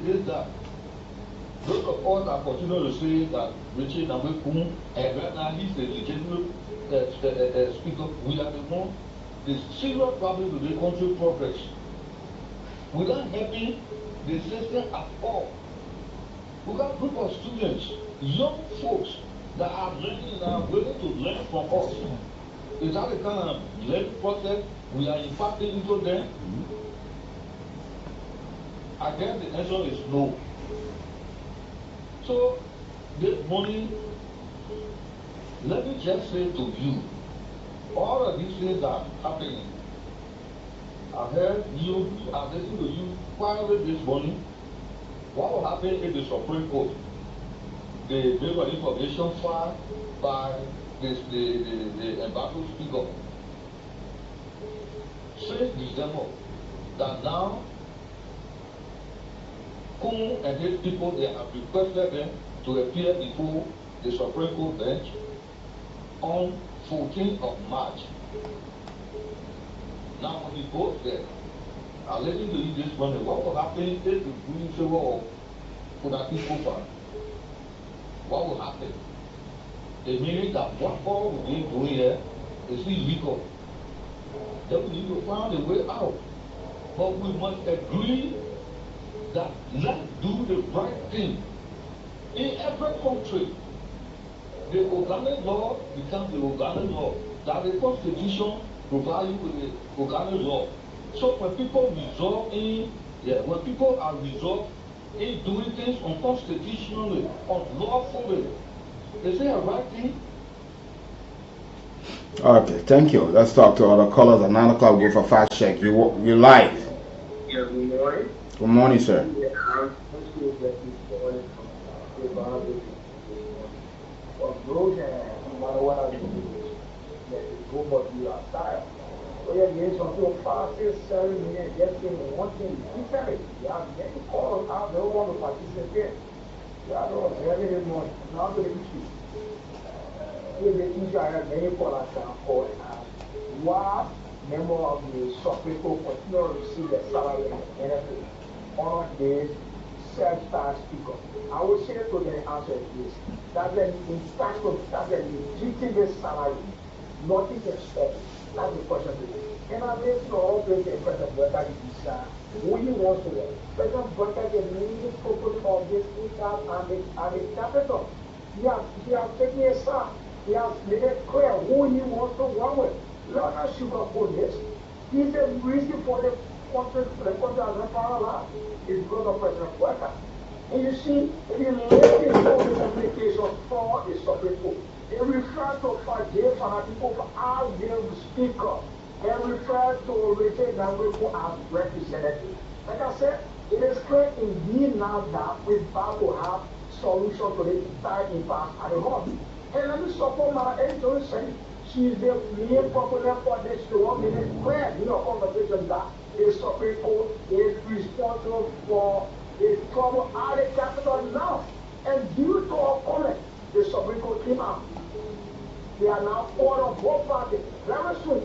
this, that. Those of us are continuing to say that Richard Namekun, and right now he's a legitimate speaker. We are the one. The serious problem to the country progress. Without helping the system at all. We got a group of students, young folks that are learning and are willing to learn from us. Is that the kind of learning process we are impacting into them? I guess the answer is no. So, this morning, let me just say to you, all of these things are happening. I heard you, I listened to you quietly this morning. What will happen if the Supreme Court, the paper information filed by the embattled speaker, says December that now Kool and his people, they have requested them to appear before the Supreme Court bench on 14th of March. Now when he goes there, I listened to you this morning, what will happen if the ruling favor of Kodaki Kofa? What will happen? It means that what all we're doing here is illegal. Then we need to find a way out. But we must agree that let's do the right thing. In every country, the organic law becomes the organic law. That the Constitution provides you with the organic law. So when people when people are resolved in doing things unconstitutionally, unlawfully, is it a right thing? Okay, thank you. Let's talk to other callers at 9 o'clock. Go for fast check. You're live. Yeah, good morning. Good morning, sir. Yeah, I'm supposed to get this morning from Bruce, and no matter what I do, go but you are tired. So yeah, there's some people 5, 6, 7 minutes just in one thing. You said it. Yeah, get the call out. They don't want to participate. Yeah, I don't know. Every morning. Now to the issue. The issue I have many callers can call and ask why member of the Supreme Court continue to receive the salary and benefit on this self-tax speaker. I will say to the answer is this, that the impact of that the legitimate salary, nothing expected. That's the question today. And I think you all place the President Butler is who he wants to work. President Butler is the main focus of this income and the capital. He has taken a side. He has made it clear who he wants to work with. Let us sugarcoat this. He's the reason for the country has not found out. It's because of President Butler. And you see, if you look at this application for the Supreme Court, it refers to Fajay Fanatico as the speaker, and refers to Richard Nameko as representative. Like I said, it is clear indeed now that we're about to have solution to the entire impasse at the home. And let me support my editor saying she's the main popular for this to 1 minute clear, conversation that the Supreme Court is responsible for the trouble at the capital now. And due to our comment, the Supreme Court came out They are now part of both parties. Very soon,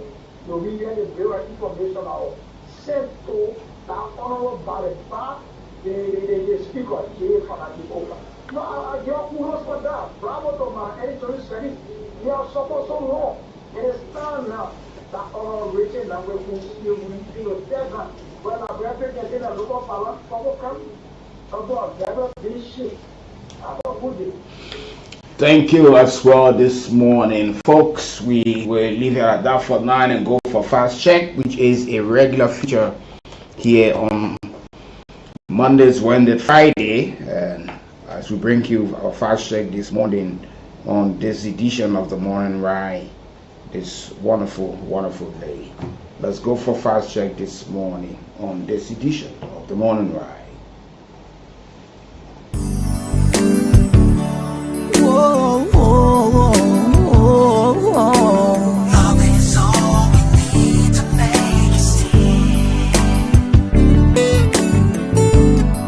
the media is very information are sent to the honorable body back the speaker here for the no, I give kudos for that. Bravo to my editor study. We are supposed to know. It is time now that honorable written that we will desert. Well, I'm representing a local power, power come about never this shit. Have a good day. Thank you as well this morning, folks. We will leave it at that for 9 and go for Fast Check, which is a regular feature here on Mondays, Wednesday, Friday. And as we bring you our Fast Check this morning on this edition of the Morning Ride, this wonderful, wonderful day. Let's go for Fast Check this morning on this edition of the Morning Ride. Whoa, whoa, whoa, whoa, whoa. Love is all we need to make it see.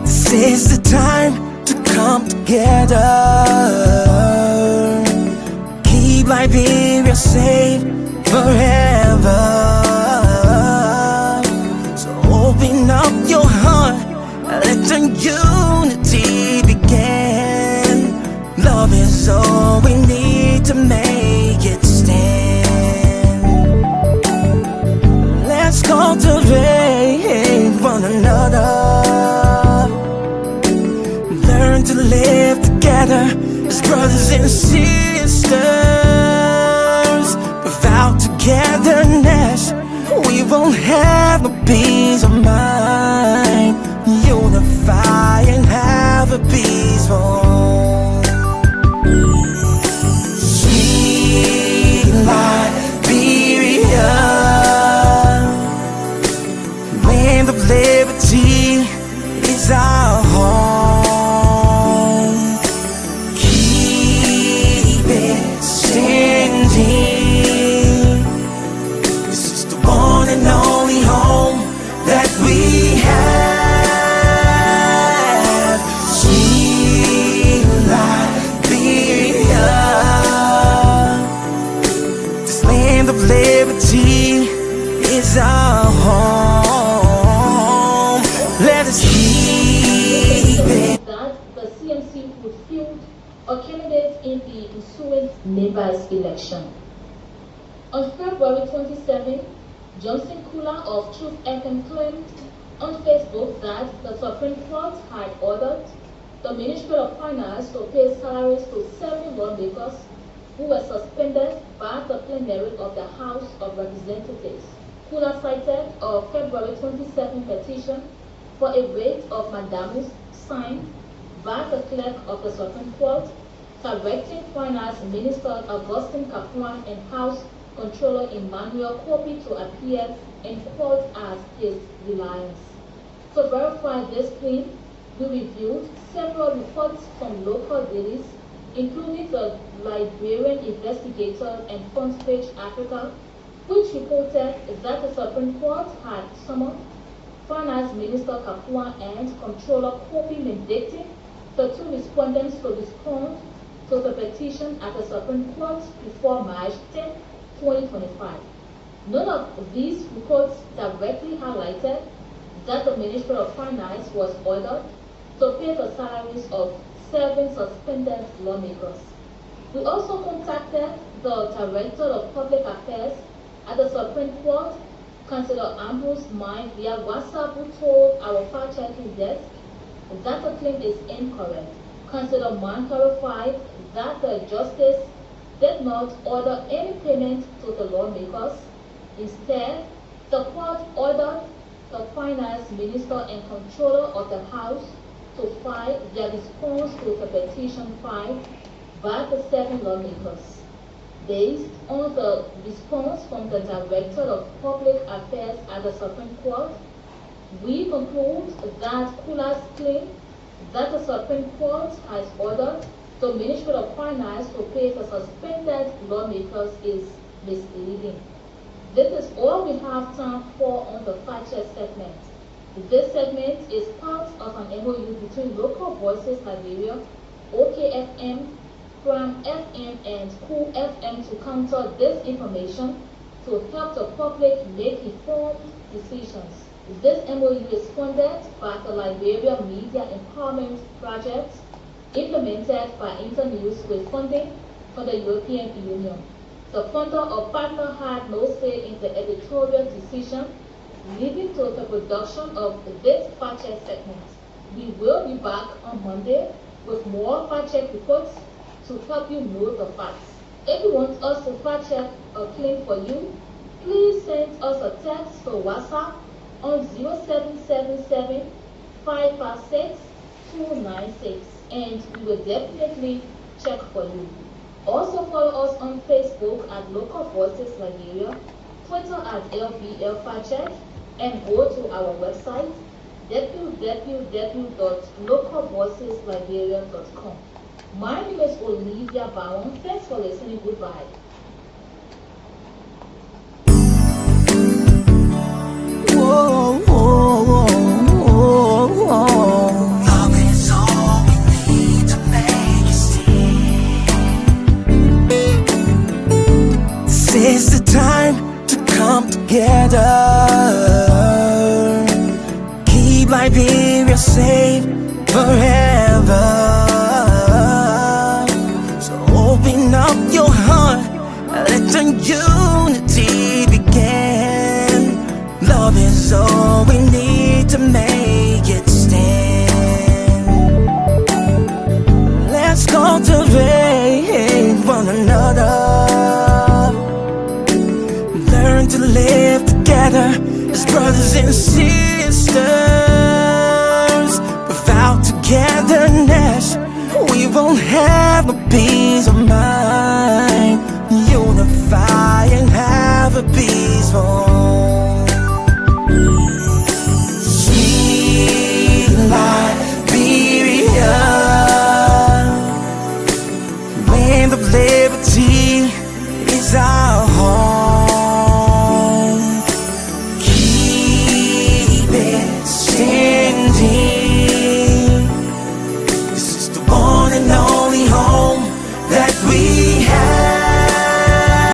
This is the time to come together. Keep Liberia safe forever. So open up your heart, let the unity begin. Love is all we need to make it stand. Let's cultivate one another. Learn to live together as brothers and sisters. Without togetherness, we won't have no peace of mind. Unify and have a peaceful home. Sweet Liberia, land of liberty is our home. Keep it standing. This is the one and only home that we have. Sweet Liberia, this land of liberty is our home. Let us keep it. That the CMC would field a candidate in the ensuing neighbors election. On February 27, Johnson Kool of Truth FM claimed on Facebook that the Supreme Court had ordered the Ministry of Finance to pay salaries to 7 lawmakers who were suspended by the plenary of the House of Representatives. Kool cited a February 27 petition for a writ of mandamus signed by the clerk of the Supreme Court, directing Finance Minister Augustine Kapuan and House Controller Emmanuel Kopi to appear in court as his reliance. To verify this claim, we reviewed several reports from local dailies, including the Liberian Investigator and Front Page Africa, which reported that the Supreme Court had summoned Finance Minister Kapuan and Controller Kopi, mandating the 2 respondents to respond to the petition at the Supreme Court before March 10, 2025. None of these reports directly highlighted that the Ministry of Finance was ordered to pay the salaries of 7 suspended lawmakers. We also contacted the Director of Public Affairs at the Supreme Court, Councillor Ambrose Mine, via WhatsApp, who told our fact-checking desk that the claim is incorrect. Councillor Mine clarified that the justice did not order any payment to the lawmakers. Instead, the court ordered the Finance Minister and Controller of the House to file their response to the petition filed by the 7 lawmakers. Based on the response from the Director of Public Affairs at the Supreme Court, we conclude that Kool's claim that the Supreme Court has ordered the Ministry of Finance to pay the suspended lawmakers is misleading. This is all we have time for on the Fact Check segment. This segment is part of an MOU between Local Voices Liberia, OKFM, from FM and Kool FM to counter disinformation to help the public make informed decisions. This MOU is funded by the Liberia Media Empowerment Project, implemented by Internews with funding from the European Union. The funder or partner had no say in the editorial decision, leading to the production of this fact-check segment. We will be back on Monday with more fact-check reports to help you know the facts. If you want us to fact-check a claim for you, please send us a text or WhatsApp on 0777 556 296 and we will definitely check for you. Also follow us on Facebook at Local Voices Liberia, Twitter at LBL Fact-Check, and go to our website www.localvoicesliberia.com. My name is Olivia Bowen. Thanks for listening. Goodbye. Whoa, whoa, whoa, whoa, whoa. Love is all we need to make it stay. This is the time to come together. Keep Liberia safe forever. So open up your heart, let the unity begin. Love is all we need to make it stand. Let's cultivate one another. Learn to live together as brothers and sisters. Without togetherness, we won't have a peace of mind. Unify and have a peaceful